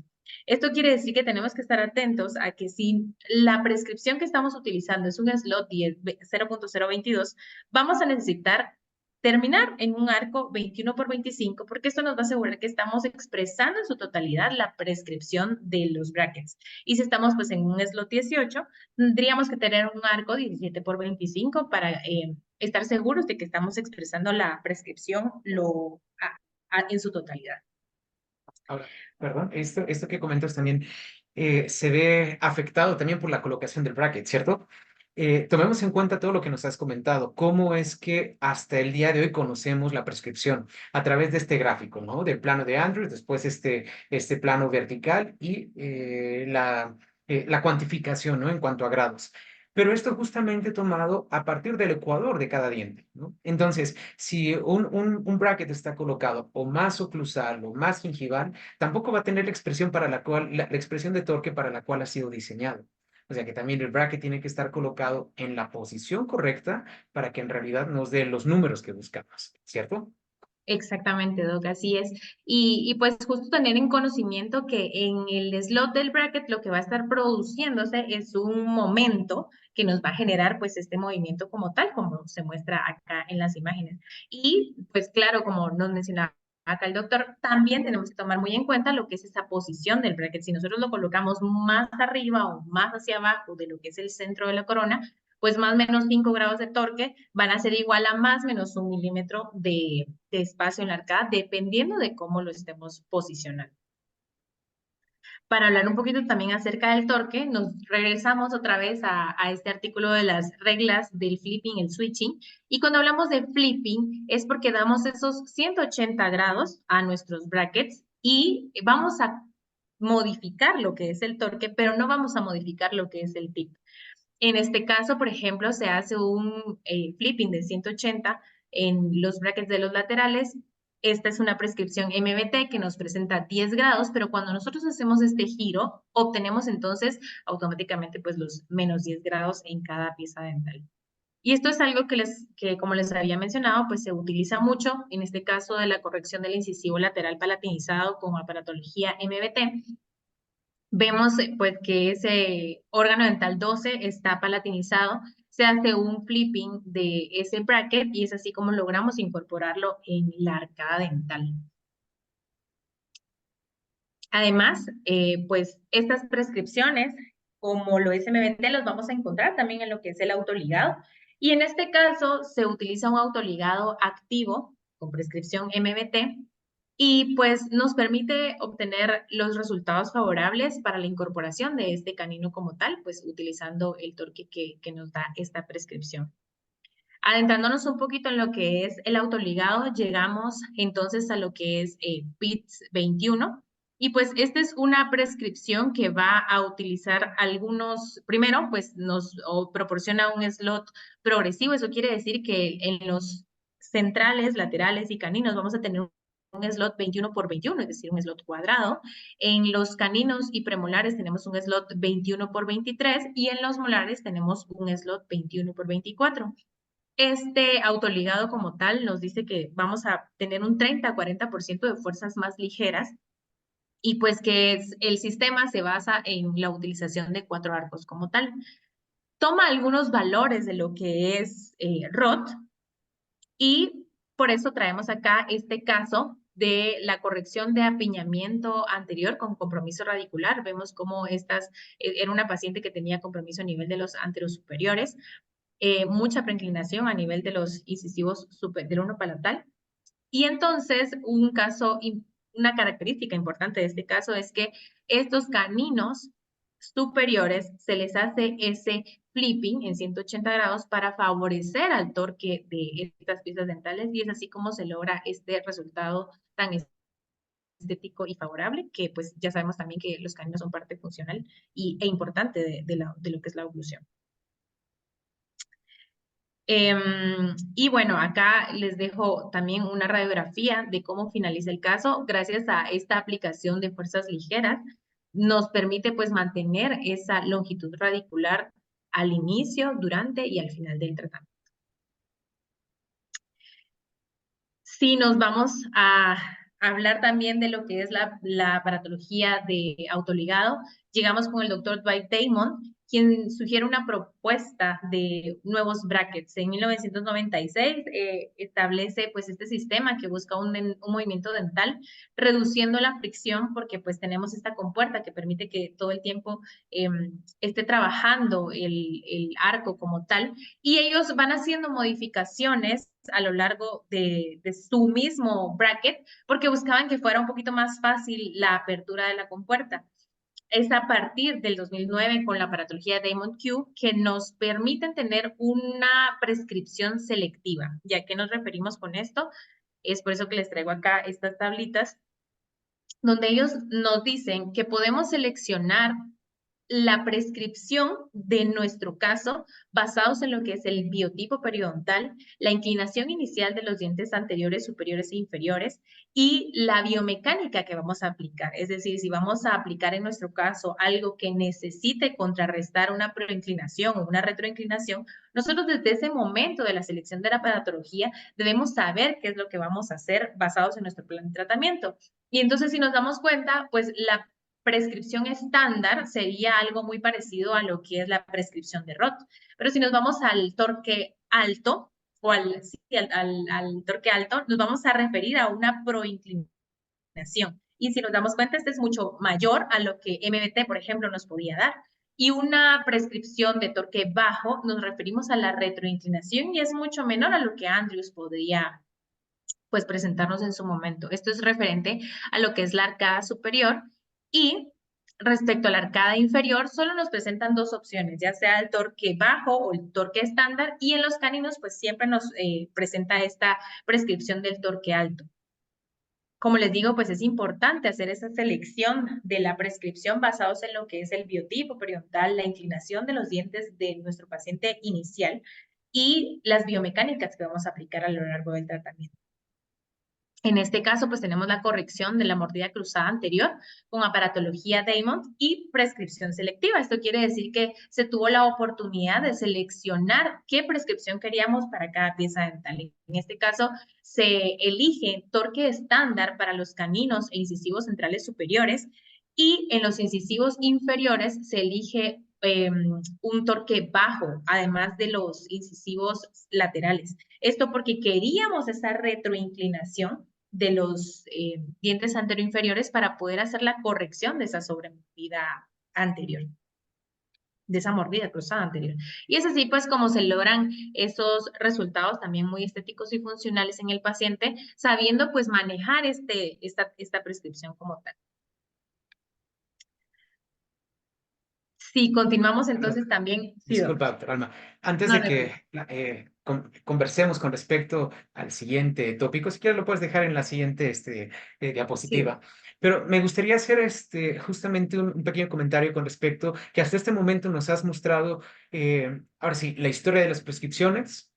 Esto quiere decir que tenemos que estar atentos a que si la prescripción que estamos utilizando es un slot 0.022, vamos a necesitar terminar en un arco 21 por 25, porque esto nos va a asegurar que estamos expresando en su totalidad la prescripción de los brackets. Y si estamos pues en un slot 18, tendríamos que tener un arco 17 por 25 para estar seguros de que estamos expresando la prescripción en su totalidad. Ahora, perdón, esto que comentas también se ve afectado también por la colocación del bracket, ¿cierto? Tomemos en cuenta todo lo que nos has comentado, cómo es que hasta el día de hoy conocemos la prescripción a través de este gráfico, ¿no? Del plano de Andrews, después este plano vertical y la cuantificación, ¿no? En cuanto a grados. Pero esto justamente tomado a partir del ecuador de cada diente, ¿no? Entonces, si un bracket está colocado o más oclusal o más gingival, tampoco va a tener la expresión para la expresión de torque para la cual ha sido diseñado. O sea que también el bracket tiene que estar colocado en la posición correcta para que en realidad nos dé los números que buscamos, ¿cierto? Exactamente, Doc, así es. Y pues justo tener en conocimiento que en el slot del bracket lo que va a estar produciéndose es un momento que nos va a generar pues este movimiento como tal, como se muestra acá en las imágenes. Y pues claro, como nos mencionaba acá el doctor, también tenemos que tomar muy en cuenta lo que es esa posición del bracket. Si nosotros lo colocamos más arriba o más hacia abajo de lo que es el centro de la corona, pues más o menos 5 grados de torque van a ser igual a más o menos 1 milímetro de espacio en la arcada, dependiendo de cómo lo estemos posicionando. Para hablar un poquito también acerca del torque, nos regresamos otra vez a este artículo de las reglas del flipping, el switching. Y cuando hablamos de flipping, es porque damos esos 180 grados a nuestros brackets y vamos a modificar lo que es el torque, pero no vamos a modificar lo que es el tip. En este caso, por ejemplo, se hace un flipping de 180 en los brackets de los laterales. Esta es una prescripción MBT que nos presenta 10 grados, pero cuando nosotros hacemos este giro, obtenemos entonces automáticamente pues los menos 10 grados en cada pieza dental. Y esto es algo que, como les había mencionado, pues se utiliza mucho, en este caso de la corrección del incisivo lateral palatinizado con aparatología MBT. Vemos pues que ese órgano dental 12 está palatinizado, se hace un flipping de ese bracket y es así como logramos incorporarlo en la arcada dental. Además, pues estas prescripciones, como lo es MBT, los vamos a encontrar también en lo que es el autoligado. Y en este caso se utiliza un autoligado activo con prescripción MBT y pues nos permite obtener los resultados favorables para la incorporación de este canino como tal, pues utilizando el torque que nos da esta prescripción. Adentrándonos un poquito en lo que es el autoligado, llegamos entonces a lo que es PITS 21. Y pues esta es una prescripción que va a utilizar algunos, primero pues nos proporciona un slot progresivo, eso quiere decir que en los centrales, laterales y caninos vamos a tener un slot 21 por 21, es decir, un slot cuadrado. En los caninos y premolares tenemos un slot 21 por 23 y en los molares tenemos un slot 21 por 24. Este autoligado como tal nos dice que vamos a tener un 30-40% de fuerzas más ligeras y pues que el sistema se basa en la utilización de 4 arcos como tal. Toma algunos valores de lo que es ROT y por eso traemos acá este caso de la corrección de apiñamiento anterior con compromiso radicular. Vemos cómo era una paciente que tenía compromiso a nivel de los anterosuperiores, mucha preinclinación a nivel de los incisivos del uno palatal. Y entonces, una característica importante de este caso es que estos caninos superiores se les hace ese flipping en 180 grados para favorecer al torque de estas piezas dentales y es así como se logra este resultado tan estético y favorable, que pues ya sabemos también que los caninos son parte funcional e importante de lo que es la oclusión. Y bueno, acá les dejo también una radiografía de cómo finaliza el caso. Gracias a esta aplicación de fuerzas ligeras, nos permite pues mantener esa longitud radicular al inicio, durante y al final del tratamiento. Si nos vamos a hablar también de lo que es la aparatología de autoligado, llegamos con el doctor Dwight Damon, quien sugiere una propuesta de nuevos brackets. En 1996 establece pues este sistema que busca un movimiento dental, reduciendo la fricción porque pues tenemos esta compuerta que permite que todo el tiempo esté trabajando el arco como tal, y ellos van haciendo modificaciones a lo largo de su mismo bracket porque buscaban que fuera un poquito más fácil la apertura de la compuerta. Es a partir del 2009 con la aparatología Damon Q que nos permiten tener una prescripción selectiva. ¿Y a qué nos referimos con esto? Es por eso que les traigo acá estas tablitas donde ellos nos dicen que podemos seleccionar la prescripción de nuestro caso basados en lo que es el biotipo periodontal, la inclinación inicial de los dientes anteriores, superiores e inferiores y la biomecánica que vamos a aplicar. Es decir, si vamos a aplicar en nuestro caso algo que necesite contrarrestar una proinclinación o una retroinclinación, nosotros desde ese momento de la selección de la aparatología debemos saber qué es lo que vamos a hacer basados en nuestro plan de tratamiento. Y entonces si nos damos cuenta, pues la prescripción estándar sería algo muy parecido a lo que es la prescripción de ROT. Pero si nos vamos al torque alto, o al torque alto, nos vamos a referir a una proinclinación. Y si nos damos cuenta, este es mucho mayor a lo que MBT, por ejemplo, nos podía dar. Y una prescripción de torque bajo, nos referimos a la retroinclinación y es mucho menor a lo que Andrews podría pues presentarnos en su momento. Esto es referente a lo que es la arcada superior y respecto a la arcada inferior solo nos presentan dos opciones, ya sea el torque bajo o el torque estándar y en los caninos pues siempre nos presenta esta prescripción del torque alto. Como les digo, pues es importante hacer esa selección de la prescripción basados en lo que es el biotipo periodontal, la inclinación de los dientes de nuestro paciente inicial y las biomecánicas que vamos a aplicar a lo largo del tratamiento. En este caso, pues tenemos la corrección de la mordida cruzada anterior con aparatología Damon y prescripción selectiva. Esto quiere decir que se tuvo la oportunidad de seleccionar qué prescripción queríamos para cada pieza dental. En este caso, se elige torque estándar para los caninos e incisivos centrales superiores y en los incisivos inferiores se elige un torque bajo, además de los incisivos laterales. Esto porque queríamos esa retroinclinación de los dientes anteroinferiores para poder hacer la corrección de esa sobremordida anterior, de esa mordida cruzada anterior. Y es así pues como se logran esos resultados también muy estéticos y funcionales en el paciente, sabiendo pues manejar esta prescripción como tal. Si continuamos entonces también... Sí, Disculpa, doctor Alma. Antes no, de no, no. que conversemos con respecto al siguiente tópico, si quieres lo puedes dejar en la siguiente Sí. diapositiva. Pero me gustaría hacer justamente un pequeño comentario con respecto que hasta este momento nos has mostrado, ahora sí, la historia de las prescripciones,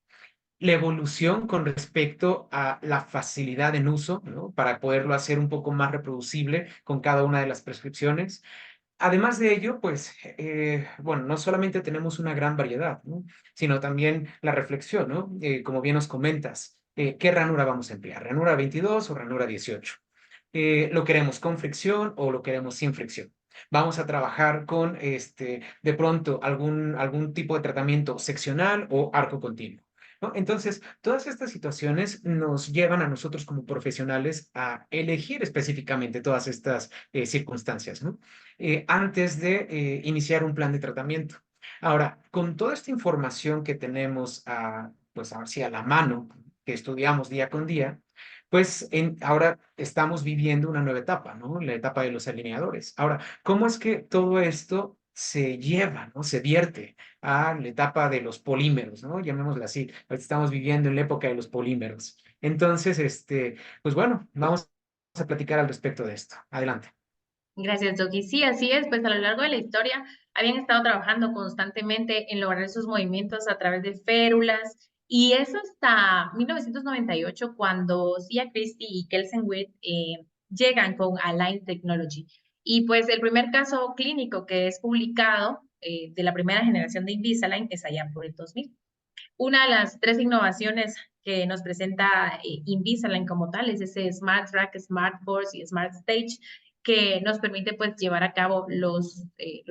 la evolución con respecto a la facilidad en uso, ¿no? Para poderlo hacer un poco más reproducible con cada una de las prescripciones. Además de ello, pues, bueno, no solamente tenemos una gran variedad, ¿no? Sino también la reflexión, ¿no? Como bien nos comentas, ¿qué ranura vamos a emplear? ¿Ranura 22 o ranura 18? ¿Lo queremos con fricción o lo queremos sin fricción? Vamos a trabajar con, de pronto, algún tipo de tratamiento seccional o arco continuo, ¿no? Entonces, todas estas situaciones nos llevan a nosotros como profesionales a elegir específicamente todas estas circunstancias, ¿no? Antes de iniciar un plan de tratamiento. Ahora, con toda esta información que tenemos pues así a la mano, que estudiamos día con día, pues ahora estamos viviendo una nueva etapa, ¿no? La etapa de los alineadores. Ahora, ¿cómo es que todo esto se lleva, ¿no? Se vierte a la etapa de los polímeros, ¿no? Llamémosla así. Ahorita estamos viviendo en la época de los polímeros. Entonces, pues bueno, vamos a platicar al respecto de esto. Adelante. Gracias, Doki. Sí, así es. Pues a lo largo de la historia habían estado trabajando constantemente en lograr esos movimientos a través de férulas y eso hasta 1998 cuando Sia Christie y Kelsen Witt llegan con Align Technology. Y pues el primer caso clínico que es publicado de la primera generación de Invisalign es allá por el 2000. Una de las tres innovaciones que nos presenta Invisalign como tal es ese Smart Track, Smart Force y Smart Stage que nos permite pues llevar a cabo los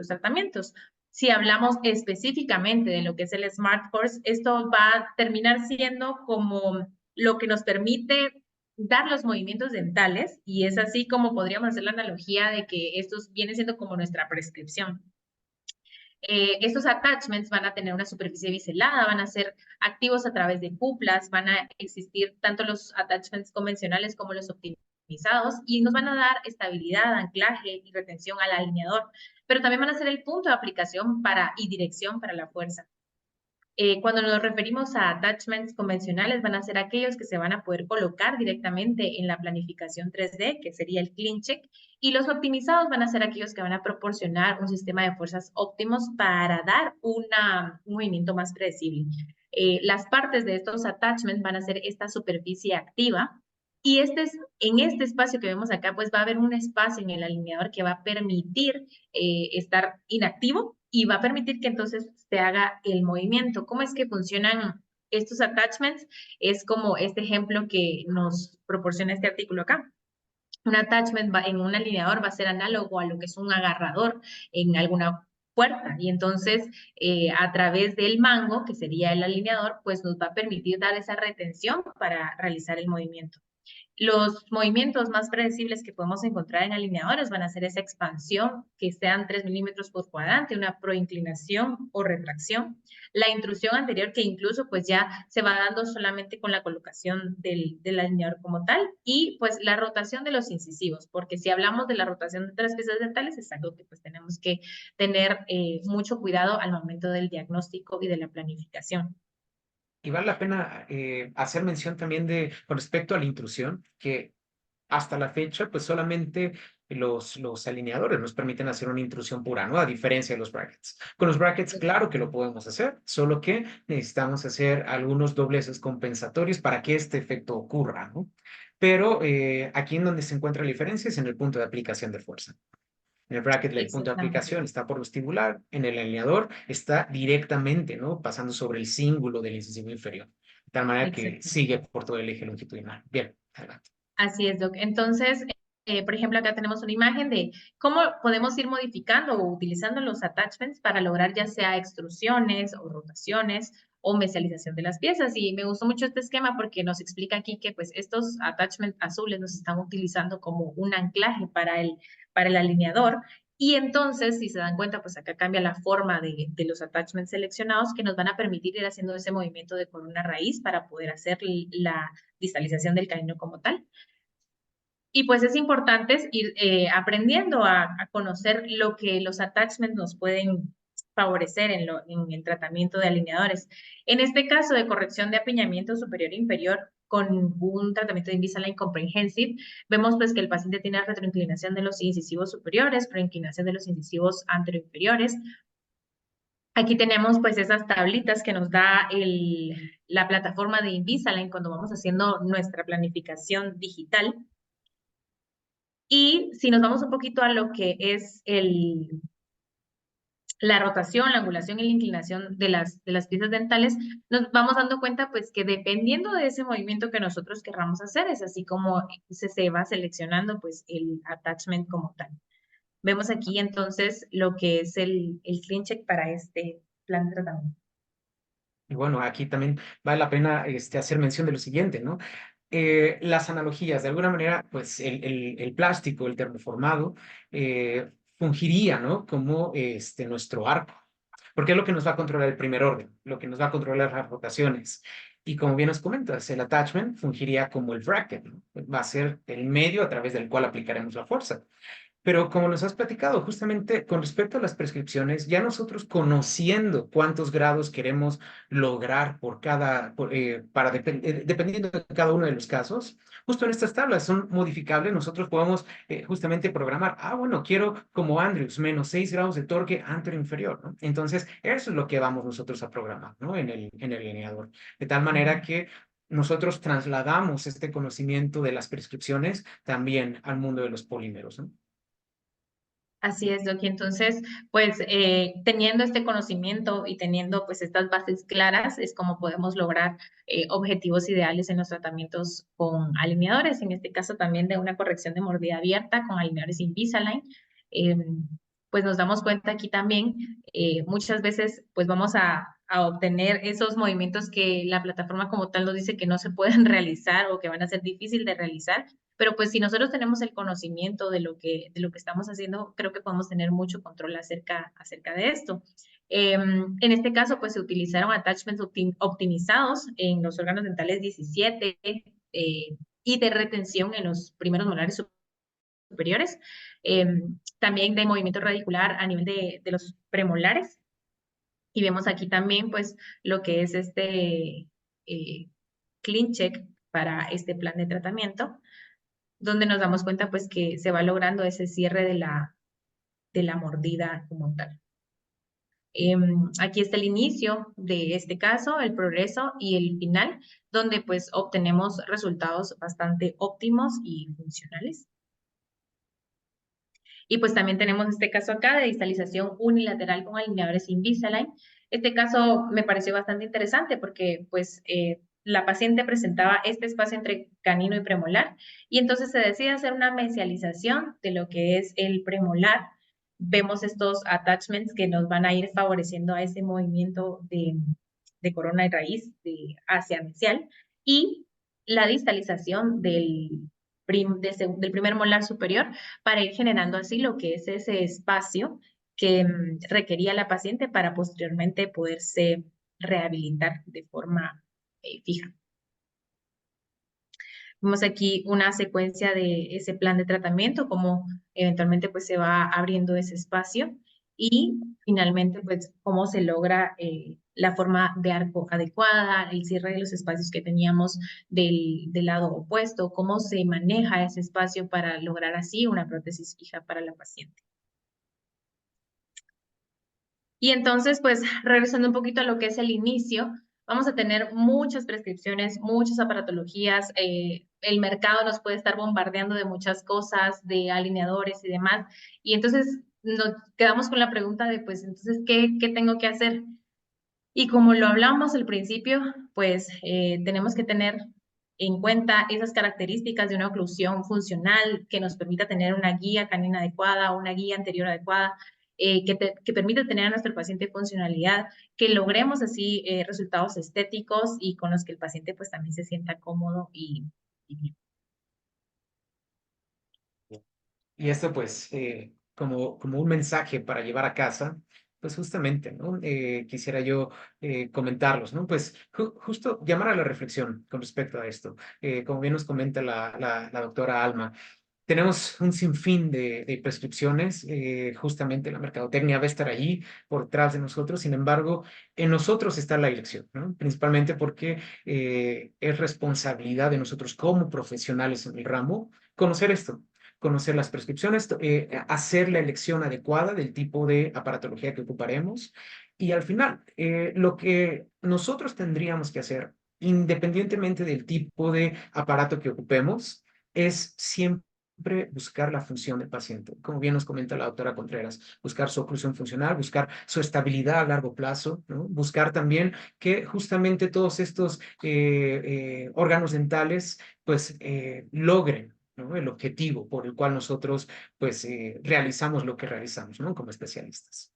tratamientos. Si hablamos específicamente de lo que es el Smart Force, esto va a terminar siendo como lo que nos permite dar los movimientos dentales y es así como podríamos hacer la analogía de que estos viene siendo como nuestra prescripción. Estos attachments van a tener una superficie biselada, van a ser activos a través de cuplas, van a existir tanto los attachments convencionales como los optimizados y nos van a dar estabilidad, anclaje y retención al alineador, pero también van a ser el punto de aplicación y dirección para la fuerza. Cuando nos referimos a attachments convencionales, van a ser aquellos que se van a poder colocar directamente en la planificación 3D, que sería el clean check, y los optimizados van a ser aquellos que van a proporcionar un sistema de fuerzas óptimos para dar un movimiento más predecible. Las partes de estos attachments van a ser esta superficie activa, y en este espacio que vemos acá, pues va a haber un espacio en el alineador que va a permitir estar inactivo y va a permitir que entonces se haga el movimiento. ¿Cómo es que funcionan estos attachments? Es como este ejemplo que nos proporciona este artículo acá. Un attachment en un alineador va a ser análogo a lo que es un agarrador en alguna puerta y entonces a través del mango, que sería el alineador, pues nos va a permitir dar esa retención para realizar el movimiento. Los movimientos más predecibles que podemos encontrar en alineadores van a ser esa expansión, que sean 3 milímetros por cuadrante, una proinclinación o retracción. La intrusión anterior, que incluso pues ya se va dando solamente con la colocación del alineador como tal. Y pues la rotación de los incisivos, porque si hablamos de la rotación de las piezas dentales, es algo que pues tenemos que tener mucho cuidado al momento del diagnóstico y de la planificación. Y vale la pena hacer mención también con respecto a la intrusión, que hasta la fecha, pues solamente los alineadores nos permiten hacer una intrusión pura, ¿no? A diferencia de los brackets. Con los brackets, claro que lo podemos hacer, solo que necesitamos hacer algunos dobleces compensatorios para que este efecto ocurra, ¿no? Pero aquí en donde se encuentra la diferencia es en el punto de aplicación de fuerza. En el bracket, el punto de Exactamente. aplicación está por vestibular, en el alineador está directamente, ¿no? Pasando sobre el cíngulo del incisivo inferior, de tal manera que sigue Exactamente. por todo el eje longitudinal. Bien, adelante. Así es, Doc. Entonces, por ejemplo, acá tenemos una imagen de cómo podemos ir modificando o utilizando los attachments para lograr ya sea extrusiones o rotaciones o mesialización de las piezas. Y me gustó mucho este esquema porque nos explica aquí que pues estos attachments azules nos están utilizando como un anclaje para el alineador. Y entonces, si se dan cuenta, pues acá cambia la forma de los attachments seleccionados que nos van a permitir ir haciendo ese movimiento de corona raíz para poder hacer la distalización del canino como tal. Y pues es importante ir aprendiendo a conocer lo que los attachments nos pueden favorecer en el tratamiento de alineadores. En este caso de corrección de apiñamiento superior e inferior con un tratamiento de Invisalign Comprehensive, vemos pues que el paciente tiene retroinclinación de los incisivos superiores, preinclinación de los incisivos anteroinferiores. Aquí tenemos pues esas tablitas que nos da la plataforma de Invisalign cuando vamos haciendo nuestra planificación digital. Y si nos vamos un poquito a lo que es la rotación, la angulación y la inclinación de las piezas dentales, nos vamos dando cuenta pues que dependiendo de ese movimiento que nosotros querramos hacer, es así como se va seleccionando pues el attachment como tal. Vemos aquí entonces lo que es el ClinCheck para este plan de tratamiento. Y bueno, aquí también vale la pena hacer mención de lo siguiente, ¿no? Las analogías, de alguna manera, pues el plástico, el termoformado, fungiría, ¿no? Como nuestro arco, porque es lo que nos va a controlar el primer orden, lo que nos va a controlar las rotaciones. Y como bien nos comentas, el attachment fungiría como el bracket, ¿no? Va a ser el medio a través del cual aplicaremos la fuerza. Pero como nos has platicado, justamente con respecto a las prescripciones, ya nosotros conociendo cuántos grados queremos lograr por dependiendo de cada uno de los casos, justo en estas tablas son modificables, nosotros podemos justamente programar, bueno, quiero como Andrews, menos 6 grados de torque anterior-inferior, ¿no? Entonces, eso es lo que vamos nosotros a programar, ¿no? En el lineador. De tal manera que nosotros trasladamos este conocimiento de las prescripciones también al mundo de los polímeros, ¿no? Así es, Doc. Y entonces, pues teniendo este conocimiento y teniendo pues estas bases claras, es como podemos lograr objetivos ideales en los tratamientos con alineadores, en este caso también de una corrección de mordida abierta con alineadores Invisalign. Eh, pues nos damos cuenta aquí también, muchas veces pues vamos a obtener esos movimientos que la plataforma como tal nos dice que no se pueden realizar o que van a ser difícil de realizar, pero pues si nosotros tenemos el conocimiento de lo que estamos haciendo, creo que podemos tener mucho control acerca de esto. En este caso, pues se utilizaron attachments optimizados en los órganos dentales 17 y de retención en los primeros molares superiores. También de movimiento radicular a nivel de los premolares. Y vemos aquí también, pues, lo que es ClinCheck para este plan de tratamiento, donde nos damos cuenta pues que se va logrando ese cierre de la mordida como tal. Aquí está el inicio de este caso, el progreso y el final, donde pues obtenemos resultados bastante óptimos y funcionales. Y pues también tenemos este caso acá de distalización unilateral con alineadores Invisalign. Este caso me pareció bastante interesante porque pues la paciente presentaba este espacio entre canino y premolar y entonces se decide hacer una mesialización de lo que es el premolar. Vemos estos attachments que nos van a ir favoreciendo a ese movimiento de corona y raíz hacia mesial y la distalización del primer molar superior para ir generando así lo que es ese espacio que requería la paciente para posteriormente poderse rehabilitar de forma fija. Vemos aquí una secuencia de ese plan de tratamiento, como eventualmente pues se va abriendo ese espacio y finalmente, pues, cómo se logra la forma de arco adecuada, el cierre de los espacios que teníamos del lado opuesto, cómo se maneja ese espacio para lograr así una prótesis fija para la paciente. Y entonces, pues, regresando un poquito a lo que es el inicio, vamos a tener muchas prescripciones, muchas aparatologías, el mercado nos puede estar bombardeando de muchas cosas, de alineadores y demás, y entonces nos quedamos con la pregunta de, pues, entonces, ¿qué tengo que hacer? Y como lo hablamos al principio, pues, tenemos que tener en cuenta esas características de una oclusión funcional que nos permita tener una guía canina adecuada, una guía anterior adecuada, que permita tener a nuestro paciente funcionalidad, que logremos así resultados estéticos y con los que el paciente pues también se sienta cómodo y bien. Y esto pues como un mensaje para llevar a casa, pues justamente, ¿no? Quisiera yo comentarlos, ¿no? Pues justo llamar a la reflexión con respecto a esto. Como bien nos comenta la doctora Alma, tenemos un sinfín de prescripciones, justamente la mercadotecnia va a estar allí por detrás de nosotros, sin embargo, en nosotros está la elección, ¿no? Principalmente porque es responsabilidad de nosotros como profesionales en el ramo conocer esto, conocer las prescripciones, hacer la elección adecuada del tipo de aparatología que ocuparemos y al final, lo que nosotros tendríamos que hacer, independientemente del tipo de aparato que ocupemos, es siempre buscar la función del paciente. Como bien nos comenta la doctora Contreras, buscar su oclusión funcional, buscar su estabilidad a largo plazo, ¿no? Buscar también que justamente todos estos órganos dentales pues logren, ¿no? El objetivo por el cual nosotros pues realizamos lo que realizamos, ¿no? Como especialistas.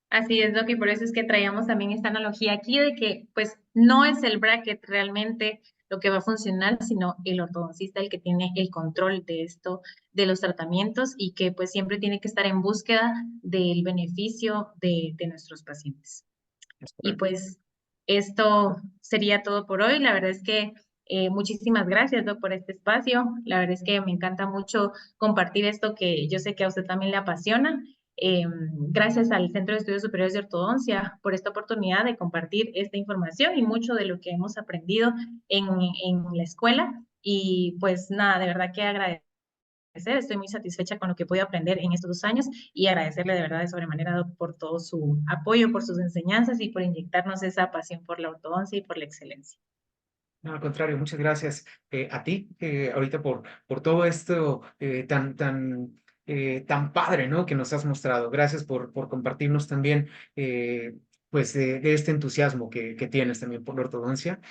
Así es, Doc, y por eso es que traíamos también esta analogía aquí de que, pues, no es el bracket realmente lo que va a funcionar, sino el ortodoncista el que tiene el control de esto, de los tratamientos y que, pues, siempre tiene que estar en búsqueda del beneficio de nuestros pacientes. Es Y correcto. pues, esto sería todo por hoy. La verdad es que muchísimas gracias, Doc, por este espacio. La verdad es que me encanta mucho compartir esto que yo sé que a usted también le apasiona. Gracias al Centro de Estudios Superiores de Ortodoncia por esta oportunidad de compartir esta información y mucho de lo que hemos aprendido en la escuela. Y pues nada, de verdad que agradecer. Estoy muy satisfecha con lo que pude aprender en estos 2 años y agradecerle de verdad de sobremanera Doc, por todo su apoyo, por sus enseñanzas y por inyectarnos esa pasión por la ortodoncia y por la excelencia. No, al contrario, muchas gracias a ti ahorita por todo esto tan padre, ¿no? Que nos has mostrado. Gracias por compartirnos también, pues, de este entusiasmo que tienes también por la ortodoncia.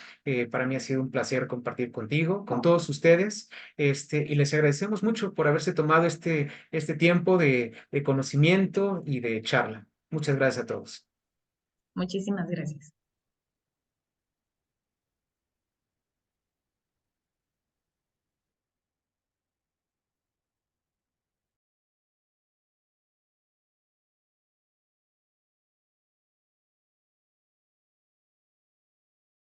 Para mí ha sido un placer compartir contigo, con todos ustedes, y les agradecemos mucho por haberse tomado este tiempo de conocimiento y de charla. Muchas gracias a todos. Muchísimas gracias.